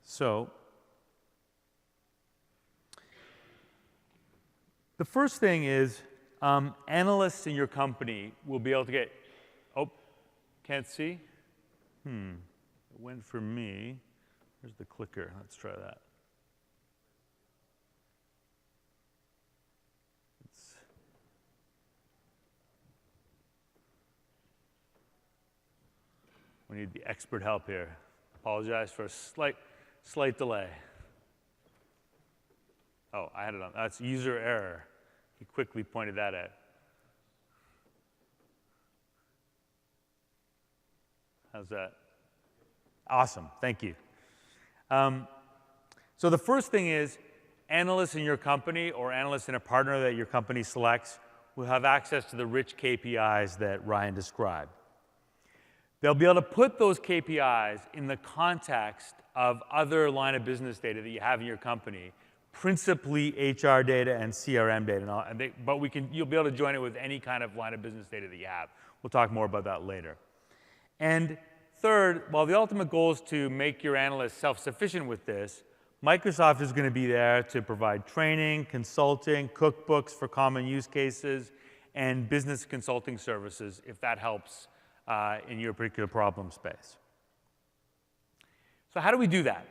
So the first thing is analysts in your company will be able to get, oh, can't see? It went for me. Where's the clicker? Let's try that. We need the expert help here. Apologize for a slight delay. Oh, I had it on. That's user error. He quickly pointed that out. How's that? Awesome. Thank you. So the first thing is analysts in your company or analysts in a partner that your company selects will have access to the rich KPIs that Ryan described. They'll be able to put those KPIs in the context of other line of business data that you have in your company, principally HR data and CRM data. But you'll be able to join it with any kind of line of business data that you have, We'll talk more about that later. And third, while the ultimate goal is to make your analysts self-sufficient with this, Microsoft is going to be there to provide training, consulting, cookbooks for common use cases, and business consulting services if that helps in your particular problem space. So how do we do that?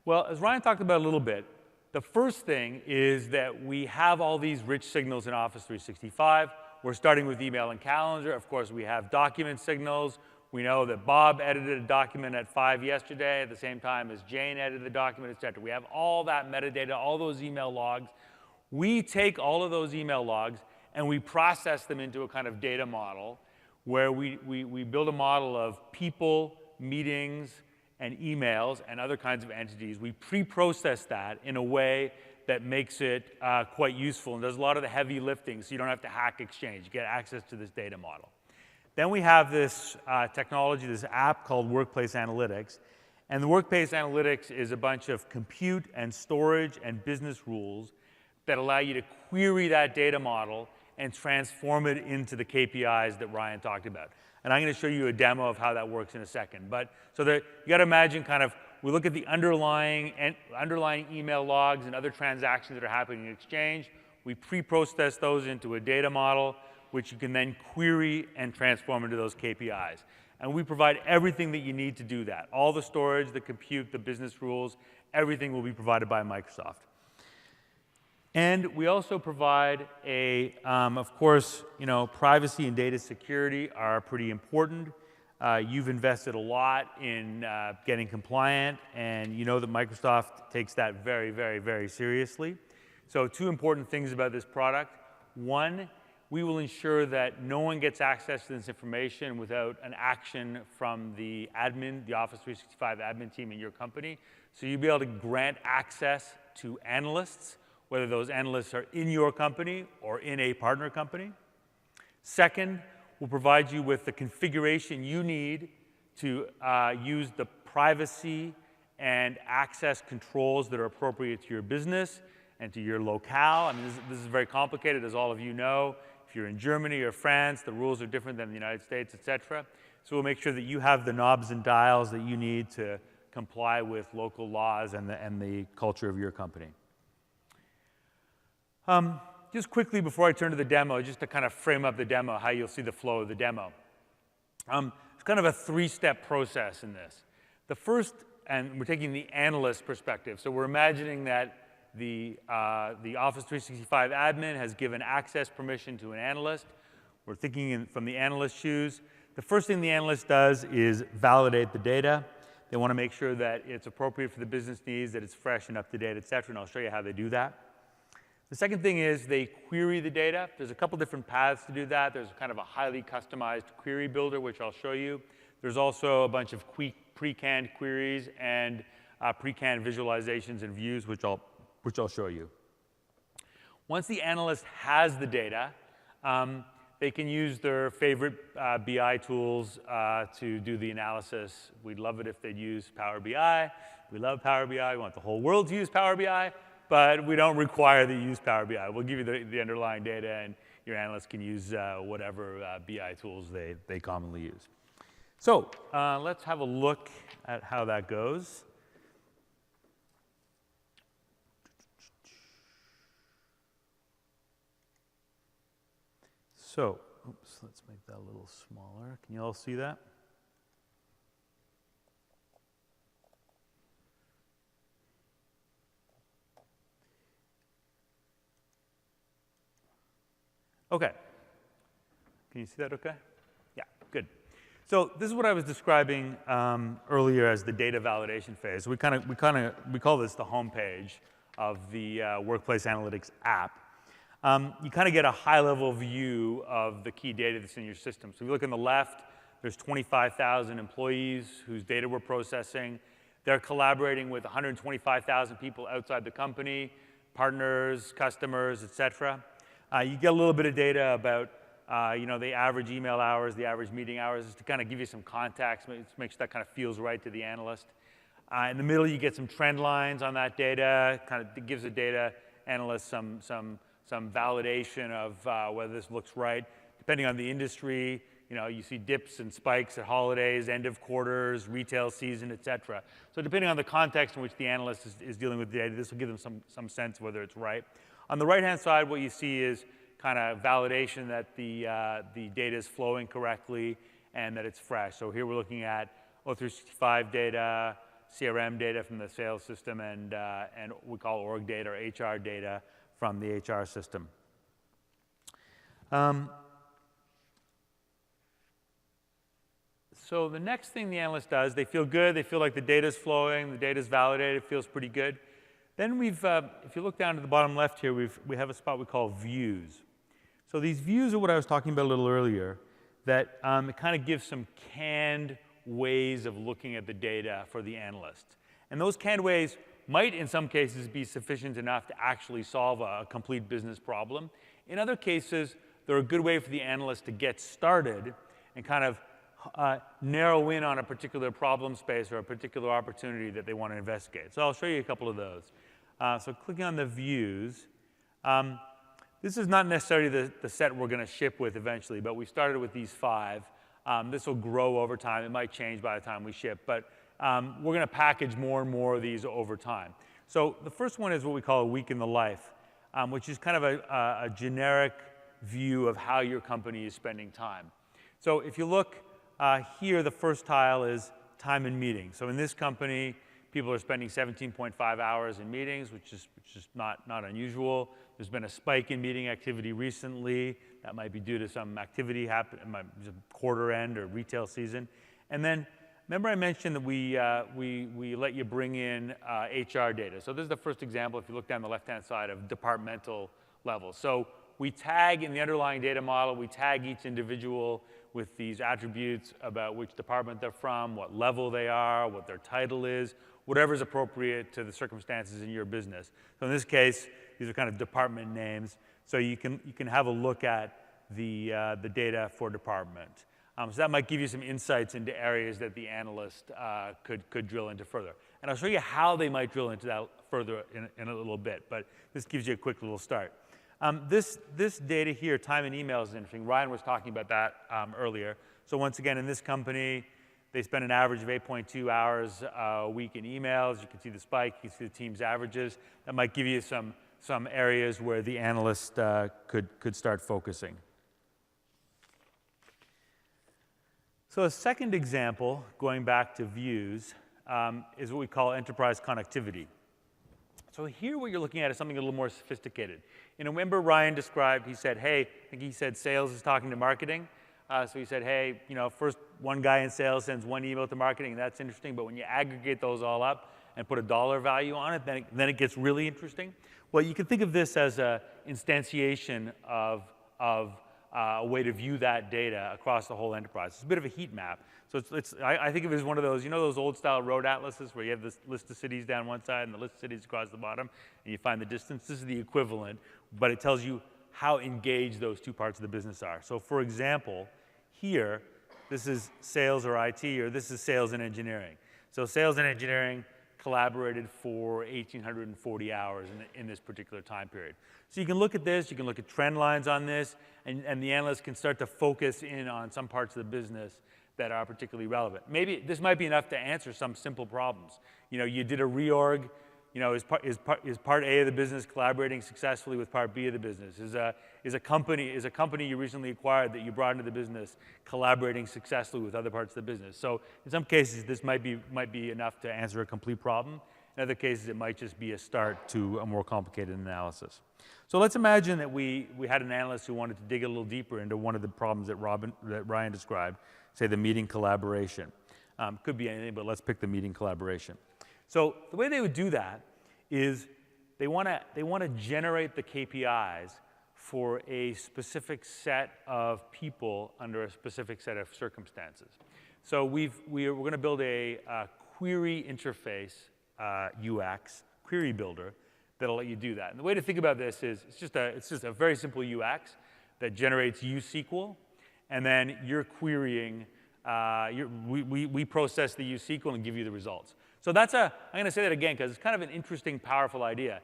Well, as Ryan talked about a little bit, the first thing is that we have all these rich signals in Office 365. We're starting with email and calendar. Of course, we have document signals. We know that Bob edited a document at 5 yesterday at the same time as Jane edited the document, et cetera. We have all that metadata, all those email logs. We take all of those email logs and we process them into a kind of data model where we build a model of people, meetings, and emails and other kinds of entities. We pre-process that in a way that makes it quite useful and does a lot of the heavy lifting so you don't have to hack Exchange. You get access to this data model. Then we have this technology, this app called Workplace Analytics. And the Workplace Analytics is a bunch of compute and storage and business rules that allow you to query that data model and transform it into the KPIs that Ryan talked about. And I'm going to show you a demo of how that works in a second. But so that you got to imagine kind of we look at the underlying email logs and other transactions that are happening in Exchange. We pre-process those into a data model, which you can then query and transform into those KPIs. And we provide everything that you need to do that. All the storage, the compute, the business rules, everything will be provided by Microsoft. And we also provide of course, privacy and data security are pretty important. You've invested a lot in getting compliant, and you know that Microsoft takes that very, very, very seriously. So 2 important things about this product. One, we will ensure that no one gets access to this information without an action from the admin, the Office 365 admin team in your company. So you'll be able to grant access to analysts, whether those analysts are in your company or in a partner company. Second, we'll provide you with the configuration you need to use the privacy and access controls that are appropriate to your business and to your locale. I mean, this is very complicated, as all of you know. If you're in Germany or France, the rules are different than the United States, et cetera. So we'll make sure that you have the knobs and dials that you need to comply with local laws and the culture of your company. Just quickly before I turn to the demo, just to kind of frame up the demo, how you'll see the flow of the demo. It's kind of a 3-step process in this. The first, and we're taking the analyst perspective, so we're imagining that the Office 365 admin has given access permission to an analyst. We're thinking from the analyst's shoes. The first thing the analyst does is validate the data. They want to make sure that it's appropriate for the business needs, that it's fresh and up to date, et cetera, and I'll show you how they do that. The second thing is they query the data. There's a couple different paths to do that. There's kind of a highly customized query builder, which I'll show you. There's also a bunch of pre-canned queries and pre-canned visualizations and views, which I'll show you. Once the analyst has the data, they can use their favorite BI tools to do the analysis. We'd love it if they'd use Power BI. We love Power BI. We want the whole world to use Power BI. But we don't require that you use Power BI. We'll give you the underlying data, and your analysts can use whatever BI tools they commonly use. So let's have a look at how that goes. So, oops, let's make that a little smaller. Can you all see that? Okay. Can you see that okay? Yeah, good. So this is what I was describing earlier as the data validation phase. We call this the home page of the Workplace Analytics app. You kind of get a high-level view of the key data that's in your system. So if you look on the left, there's 25,000 employees whose data we're processing. They're collaborating with 125,000 people outside the company, partners, customers, et cetera. You get a little bit of data about the average email hours, the average meeting hours, just to kind of give you some context, make sure that kind of feels right to the analyst. In the middle, you get some trend lines on that data, kind of gives the data analyst some validation of whether this looks right. Depending on the industry, You know, you see dips and spikes at holidays, end of quarters, retail season, et cetera. So depending on the context in which the analyst is dealing with the data, this will give them some sense of whether it's right. On the right-hand side, what you see is kind of validation that the data is flowing correctly and that it's fresh. So here we're looking at O365 data, CRM data from the sales system, and what we call org data or HR data from the HR system. So the next thing the analyst does, they feel good, they feel like the data's flowing, the data's validated, it feels pretty good. Then we've, if you look down to the bottom left here, we have a spot we call views. So these views are what I was talking about a little earlier, that it kind of gives some canned ways of looking at the data for the analyst. And those canned ways might, in some cases, be sufficient enough to actually solve a complete business problem. In other cases, they're a good way for the analyst to get started and kind of narrow in on a particular problem space or a particular opportunity that they want to investigate. So I'll show you a couple of those. So clicking on the views, this is not necessarily the set we're going to ship with eventually, but we started with these 5. This will grow over time. It might change by the time we ship, but we're going to package more and more of these over time. So the first one is what we call a week in the life, which is kind of a generic view of how your company is spending time. So if you look here, the first tile is time in meetings. So in this company, people are spending 17.5 hours in meetings, which is not unusual. There's been a spike in meeting activity recently. That might be due to some activity happening, quarter end or retail season. And then, remember I mentioned that we let you bring in HR data. So this is the first example, if you look down the left-hand side, of departmental level. So we tag in the underlying data model, we tag each individual with these attributes about which department they're from, what level they are, what their title is, whatever is appropriate to the circumstances in your business. So in this case, these are kind of department names. So you can have a look at the data for department. So that might give you some insights into areas that the analyst could drill into further. And I'll show you how they might drill into that further in a little bit, but this gives you a quick little start. This data here, time and emails, is interesting. Ryan was talking about that earlier. So once again, in this company, they spend an average of 8.2 hours a week in emails. You can see the spike, you can see the team's averages. That might give you some areas where the analyst could start focusing. So a second example, going back to views, is what we call enterprise connectivity. So here what you're looking at is something a little more sophisticated. You know, remember Ryan described, he said, hey, I think he said sales is talking to marketing. So he said, hey, you know, first one guy in sales sends one email to marketing, and that's interesting, but when you aggregate those all up and put a dollar value on it, then it gets really interesting. Well, you can think of this as an instantiation of a way to view that data across the whole enterprise. It's a bit of a heat map. So I think of it as one of those, you know those old style road atlases where you have this list of cities down one side and the list of cities across the bottom, and you find the distance? This is the equivalent, but it tells you how engaged those two parts of the business are. So for example, here, this is sales or IT, or this is sales and engineering. So sales and engineering collaborated for 1,840 hours in this particular time period. So you can look at this, you can look at trend lines on this, and the analyst can start to focus in on some parts of the business that are particularly relevant. Maybe this might be enough to answer some simple problems. You know, you did a reorg. You know, is part A of the business collaborating successfully with part B of the business? Is a company you recently acquired that you brought into the business collaborating successfully with other parts of the business? So in some cases, this might be enough to answer a complete problem. In other cases, it might just be a start to a more complicated analysis. So let's imagine that we had an analyst who wanted to dig a little deeper into one of the problems that Ryan described, say the meeting collaboration. Could be anything, but let's pick the meeting collaboration. So the way they would do that is they want to generate the KPIs for a specific set of people under a specific set of circumstances. So we're going to build a query interface UX query builder that'll let you do that. And the way to think about this is it's just a very simple UX that generates uSQL, and then you're querying. We process the uSQL and give you the results. So I'm going to say that again because it's kind of an interesting, powerful idea.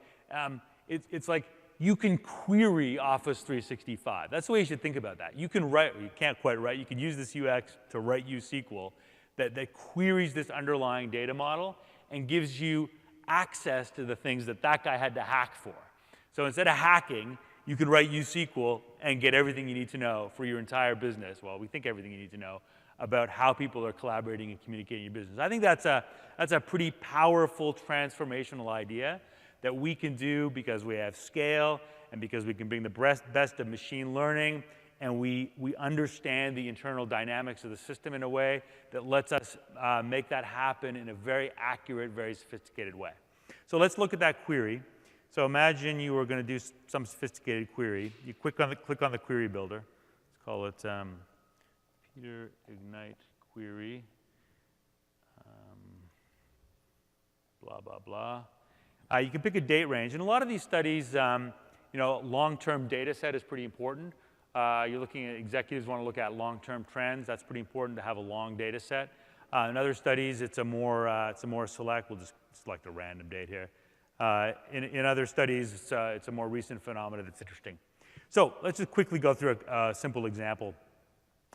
It's like you can query Office 365. That's the way you should think about that. You can write, you can't quite write, you can use this UX to write USQL that queries this underlying data model and gives you access to the things that that guy had to hack for. So instead of hacking, you can write USQL and get everything you need to know for your entire business. Well, we think everything you need to know about how people are collaborating and communicating in your business. I think that's a pretty powerful transformational idea that we can do because we have scale and because we can bring the best of machine learning and we understand the internal dynamics of the system in a way that lets us make that happen in a very accurate, very sophisticated way. So let's look at that query. So imagine you were going to do some sophisticated query. You click on the query builder. Let's call it Peter Ignite query. Blah, blah, blah. You can pick a date range. In a lot of these studies, long-term data set is pretty important. You're looking at executives want to look at long-term trends. That's pretty important to have a long data set. In other studies, it's a more select. We'll just select a random date here. In other studies, it's a more recent phenomenon that's interesting. So let's just quickly go through a simple example.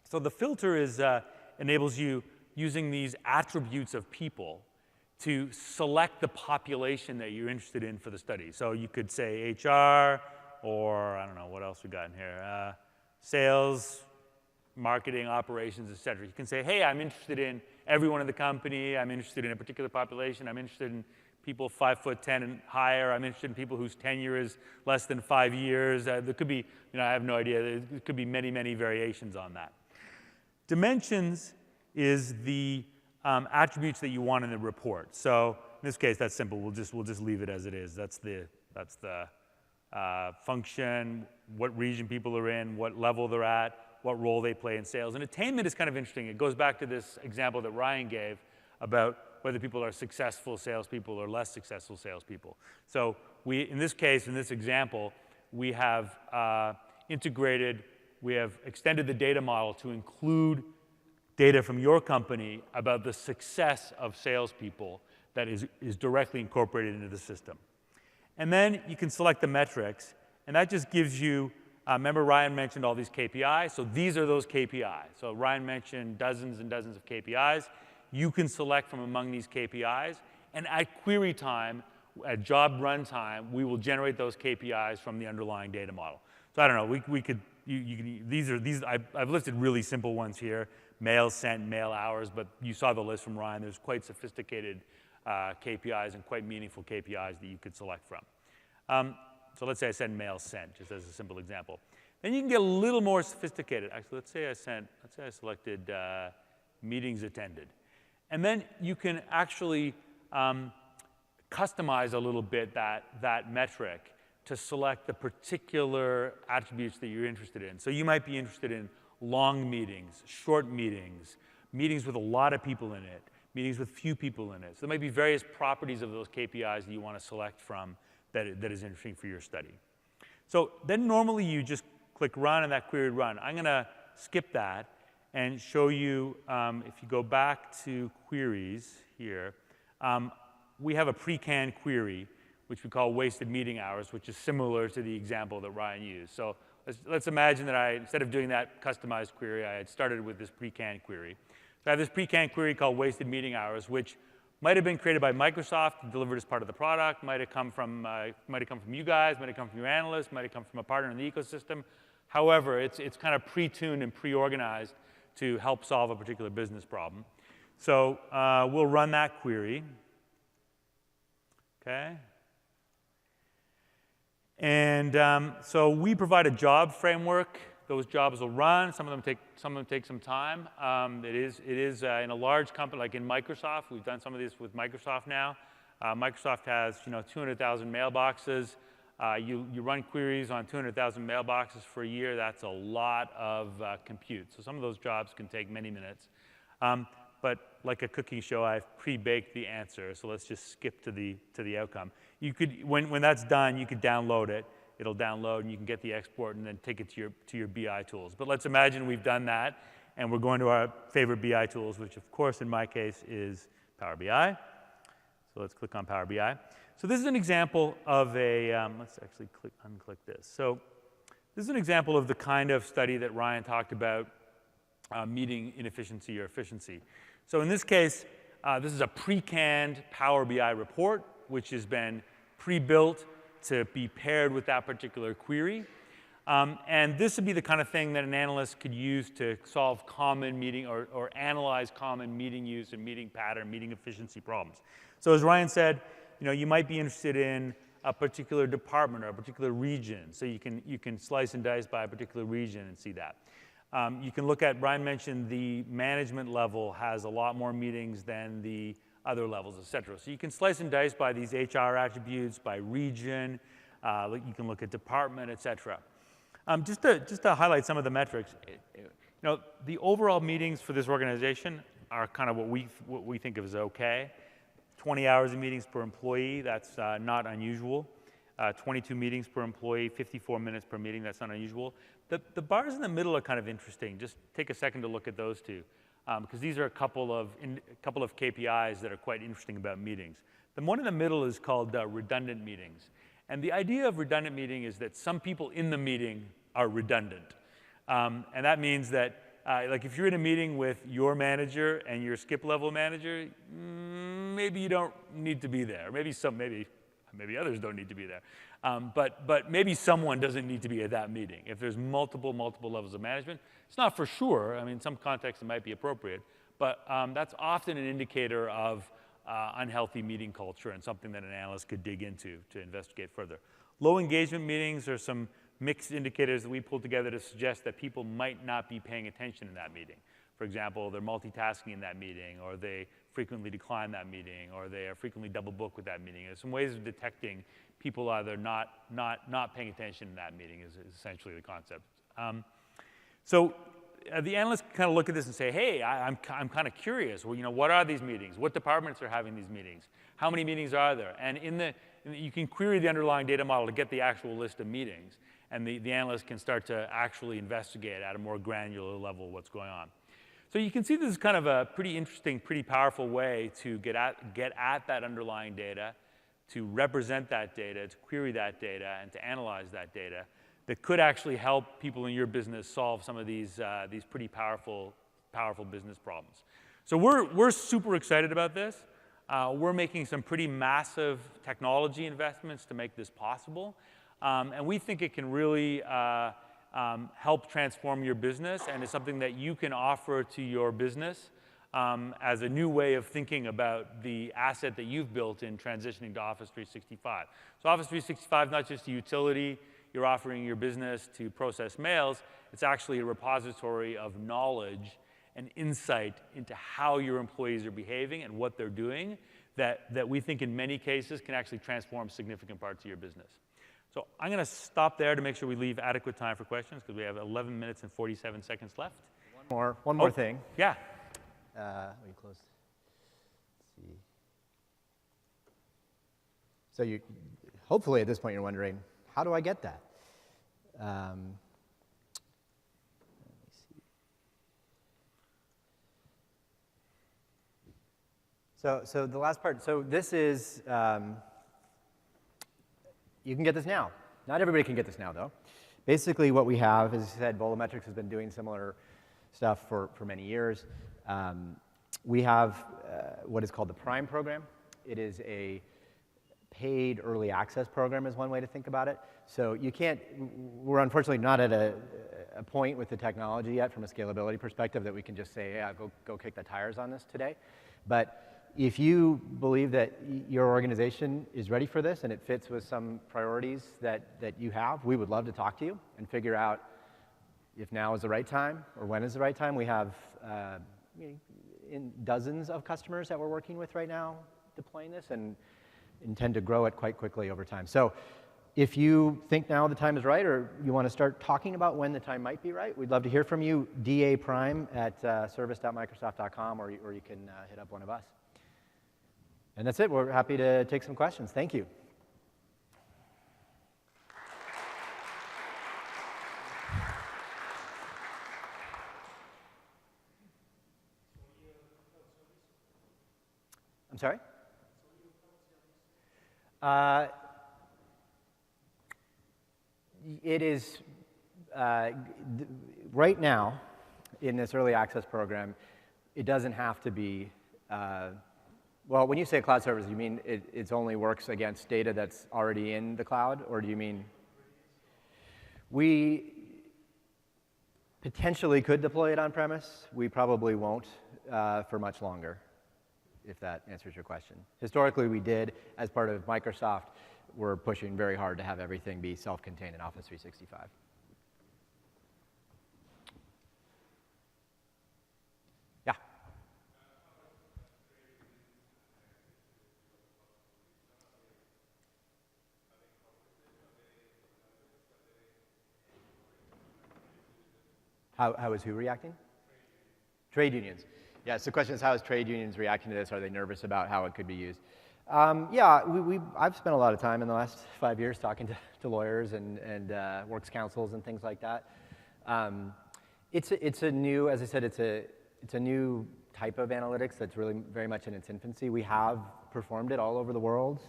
So the filter enables you, using these attributes of people, to select the population that you're interested in for the study. So you could say HR, or I don't know, what else we got in here? Sales, marketing, operations, et cetera. You can say, hey, I'm interested in everyone in the company. I'm interested in a particular population. I'm interested in people 5'10" and higher. I'm interested in people whose tenure is less than 5 years. There could be, I have no idea. There could be many, many variations on that. Dimensions is the attributes that you want in the report. So in this case, that's simple. We'll just leave it as it is. That's the function, what region people are in, what level they're at, what role they play in sales. And attainment is kind of interesting. It goes back to this example that Ryan gave about whether people are successful salespeople or less successful salespeople. So in this case, in this example, we have we have extended the data model to include data from your company about the success of salespeople that is directly incorporated into the system. And then you can select the metrics, and that just gives you, remember Ryan mentioned all these KPIs, so these are those KPIs. So Ryan mentioned dozens and dozens of KPIs. You can select from among these KPIs, and at query time, at job run time, we will generate those KPIs from the underlying data model. So I don't know, we could, I've listed really simple ones here, mail sent, mail hours, but you saw the list from Ryan. There's quite sophisticated KPIs and quite meaningful KPIs that you could select from. So let's say I send mail sent, just as a simple example. Then you can get a little more sophisticated. Actually, let's say I selected meetings attended. And then you can actually customize a little bit that metric to select the particular attributes that you're interested in. So you might be interested in long meetings, short meetings, meetings with a lot of people in it, meetings with few people in it. So there might be various properties of those KPIs that you want to select from that is interesting for your study. So then normally you just click run and that query would run. I'm going to skip that and show you, if you go back to queries here, we have a pre-canned query, which we call wasted meeting hours, which is similar to the example that Ryan used. So let's imagine that instead of doing that customized query, I had started with this pre-canned query. So I have this pre-canned query called wasted meeting hours, which might have been created by Microsoft, delivered as part of the product, might have come from you guys, might have come from your analysts, might have come from a partner in the ecosystem. However, it's kind of pre-tuned and pre-organized to help solve a particular business problem. So we'll run that query. Okay. And so we provide a job framework. Those jobs will run. Some of them take some time. It is in a large company like in Microsoft. We've done some of this with Microsoft now. Microsoft has 200,000 mailboxes. You run queries on 200,000 mailboxes for a year. That's a lot of compute. So some of those jobs can take many minutes. But like a cooking show, I've pre-baked the answer. So let's just skip to the outcome. You could, when that's done, you could download it. It'll download, and you can get the export and then take it to your BI tools. But let's imagine we've done that, and we're going to our favorite BI tools, which, of course, in my case, is Power BI. So let's click on Power BI. So this is an example of a, let's actually unclick this. So this is an example of the kind of study that Ryan talked about, meeting inefficiency or efficiency. So in this case, this is a pre-canned Power BI report, which has been pre-built to be paired with that particular query. And this would be the kind of thing that an analyst could use to solve common meeting or analyze common meeting use and meeting pattern, meeting efficiency problems. So as Ryan said, you might be interested in a particular department or a particular region. So you can slice and dice by a particular region and see that. You can look at, Brian mentioned the management level has a lot more meetings than the other levels, et cetera. So you can slice and dice by these HR attributes, by region. You can look at department, et cetera. Just to highlight some of the metrics, the overall meetings for this organization are kind of what we think of as okay. 20 hours of meetings per employee, that's not unusual. 22 meetings per employee, 54 minutes per meeting, that's not unusual. The bars in the middle are kind of interesting. Just take a second to look at those two, because these are a couple of KPIs that are quite interesting about meetings. The one in the middle is called redundant meetings. And the idea of redundant meeting is that some people in the meeting are redundant. And that means that like if you're in a meeting with your manager and your skip level manager, maybe you don't need to be there. Maybe others don't need to be there. But maybe someone doesn't need to be at that meeting. If there's multiple levels of management, it's not for sure. I mean, in some contexts it might be appropriate, but that's often an indicator of unhealthy meeting culture and something that an analyst could dig into to investigate further. Low engagement meetings are some mixed indicators that we pulled together to suggest that people might not be paying attention in that meeting. For example, they're multitasking in that meeting, or they frequently decline that meeting, or they are frequently double booked with that meeting. There's some ways of detecting people either not paying attention in that meeting is essentially the concept. So the analysts kind of look at this and say, hey, I'm kind of curious. Well, what are these meetings? What departments are having these meetings? How many meetings are there? And you can query the underlying data model to get the actual list of meetings. And the analyst can start to actually investigate at a more granular level what's going on. So you can see this is kind of a pretty interesting, pretty powerful way to get at that underlying data, to represent that data, to query that data, and to analyze that data that could actually help people in your business solve some of these pretty powerful business problems. So we're super excited about this. We're making some pretty massive technology investments to make this possible. And we think it can really help transform your business, and it's something that you can offer to your business as a new way of thinking about the asset that you've built in transitioning to Office 365. So Office 365 is not just a utility you're offering your business to process mails. It's actually a repository of knowledge and insight into how your employees are behaving and what they're doing that we think in many cases can actually transform significant parts of your business. So I'm going to stop there to make sure we leave adequate time for questions, because we have 11 minutes and 47 seconds left. One more thing. Yeah. Let me close. Let's see. So you, hopefully at this point you're wondering, how do I get that? Let me see. So the last part. So this is. You can get this now. Not everybody can get this now, though. Basically, what we have, as I said, Bolometrics has been doing similar stuff for many years. We have what is called the Prime program. It is a paid early access program is one way to think about it. So you can't, we're unfortunately not at a point with the technology yet from a scalability perspective that we can just say, yeah, go kick the tires on this today. But if you believe that your organization is ready for this and it fits with some priorities that you have, we would love to talk to you and figure out if now is the right time or when is the right time. We have in dozens of customers that we're working with right now deploying this and intend to grow it quite quickly over time. So if you think now the time is right or you want to start talking about when the time might be right, we'd love to hear from you, daprime@service.microsoft.com, or you can hit up one of us. And that's it. We're happy to take some questions. Thank you. I'm sorry? It is, right now, in this early access program, it doesn't have to be, well, when you say cloud service, you mean it only works against data that's already in the cloud, or do you mean? We potentially could deploy it on-premise. We probably won't for much longer, if that answers your question. Historically, we did, as part of Microsoft. We're pushing very hard to have everything be self-contained in Office 365. Yeah? How is who reacting? Trade unions. Yes, the question is, how is trade unions reacting to this? Are they nervous about how it could be used? Yeah, I've spent a lot of time in the last 5 years talking to lawyers and works councils and things like that. It's a new, as I said, it's a new type of analytics that's really very much in its infancy. We have performed it all over the world.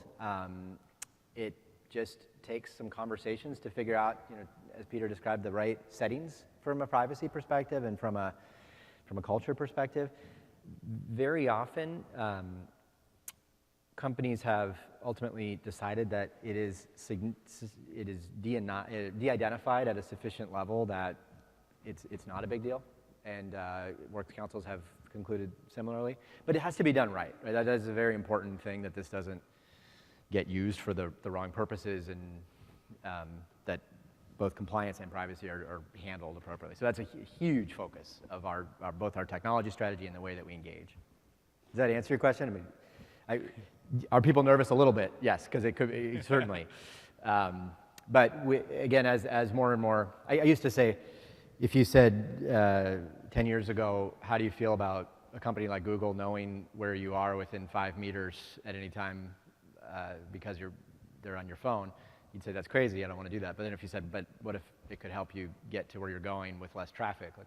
It just takes some conversations to figure out, as Peter described, the right settings from a privacy perspective and from a culture perspective. Very often, companies have ultimately decided that it is de-identified at a sufficient level that it's not a big deal, and works councils have concluded similarly. But it has to be done right? That is a very important thing, that this doesn't get used for the wrong purposes, and that both compliance and privacy are handled appropriately. So that's a huge focus of both our technology strategy and the way that we engage. Does that answer your question? I mean, are people nervous a little bit? Yes, because it could be, certainly. But again, as more and more, I used to say, if you said 10 years ago, how do you feel about a company like Google knowing where you are within 5 meters at any time because they're on your phone, you'd say, that's crazy, I don't want to do that. But then if you said, but what if it could help you get to where you're going with less traffic? Like,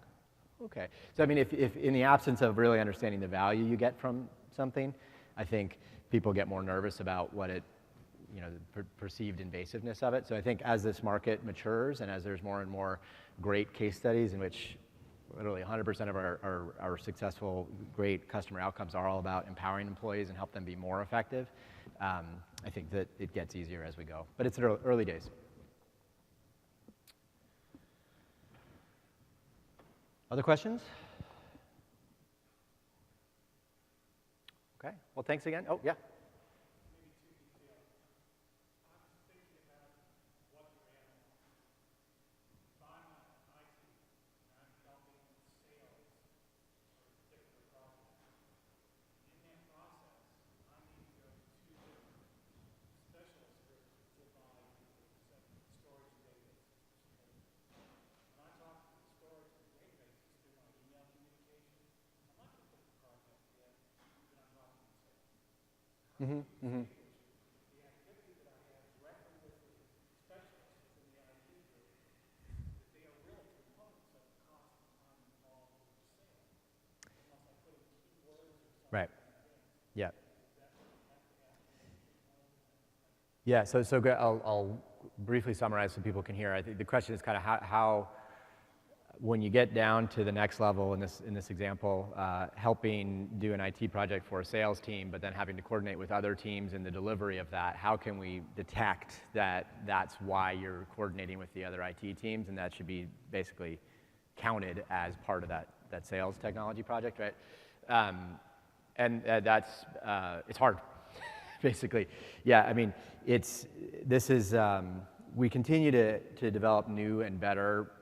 okay. So I mean, if in the absence of really understanding the value you get from something, I think people get more nervous about what it, the perceived invasiveness of it. So I think as this market matures and as there's more and more great case studies in which literally 100% of our successful, great customer outcomes are all about empowering employees and help them be more effective, I think that it gets easier as we go. But it's early days. Other questions? Okay, well, thanks again. Oh, yeah. Mm-hmm, mm-hmm. Right. Yeah. Yeah. So I'll briefly summarize so people can hear. I think the question is kind of how when you get down to the next level in this example, helping do an IT project for a sales team, but then having to coordinate with other teams in the delivery of that, how can we detect that that's why you're coordinating with the other IT teams, and that should be basically counted as part of that sales technology project, right? And that's, it's hard, basically. Yeah, I mean, we continue to develop new and better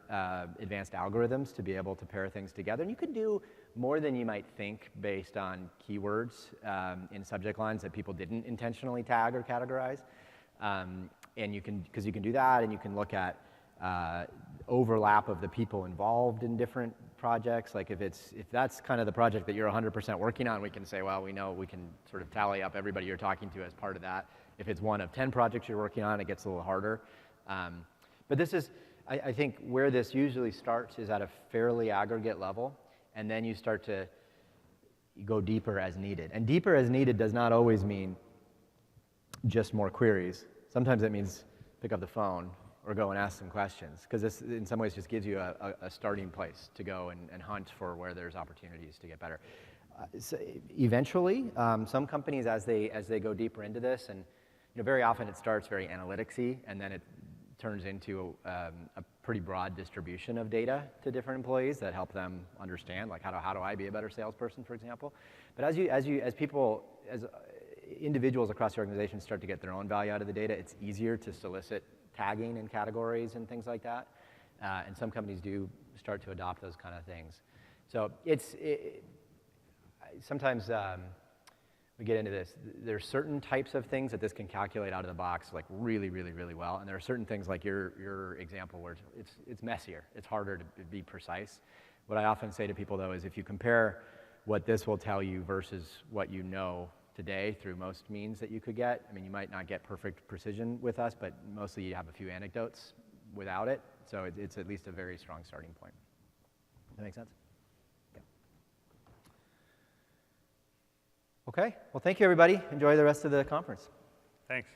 advanced algorithms to be able to pair things together. And you can do more than you might think based on keywords in subject lines that people didn't intentionally tag or categorize. And you can do that, and you can look at overlap of the people involved in different projects. Like if that's kind of the project that you're 100% working on, we can say, well, we know we can sort of tally up everybody you're talking to as part of that. If it's one of 10 projects you're working on, it gets a little harder. But this is, I think, where this usually starts is at a fairly aggregate level, and then you start to go deeper as needed. And deeper as needed does not always mean just more queries. Sometimes that means pick up the phone or go and ask some questions, because this in some ways just gives you a starting place to go and hunt for where there's opportunities to get better. So eventually, some companies, as they go deeper into this, and very often it starts very analytics-y, and then it turns into a pretty broad distribution of data to different employees that help them understand, like how do I be a better salesperson, for example. But as individuals across the organization start to get their own value out of the data, it's easier to solicit tagging in categories and things like that. And some companies do start to adopt those kind of things. So sometimes we get into this. There's certain types of things that this can calculate out of the box like really, really, really well. And there are certain things like your example where it's messier. It's harder to be precise. What I often say to people, though, is if you compare what this will tell you versus what you know today through most means that you could get, I mean, you might not get perfect precision with us, but mostly you have a few anecdotes without it. So it's at least a very strong starting point. Does that make sense? Yeah. Okay. Well, thank you, everybody. Enjoy the rest of the conference. Thanks.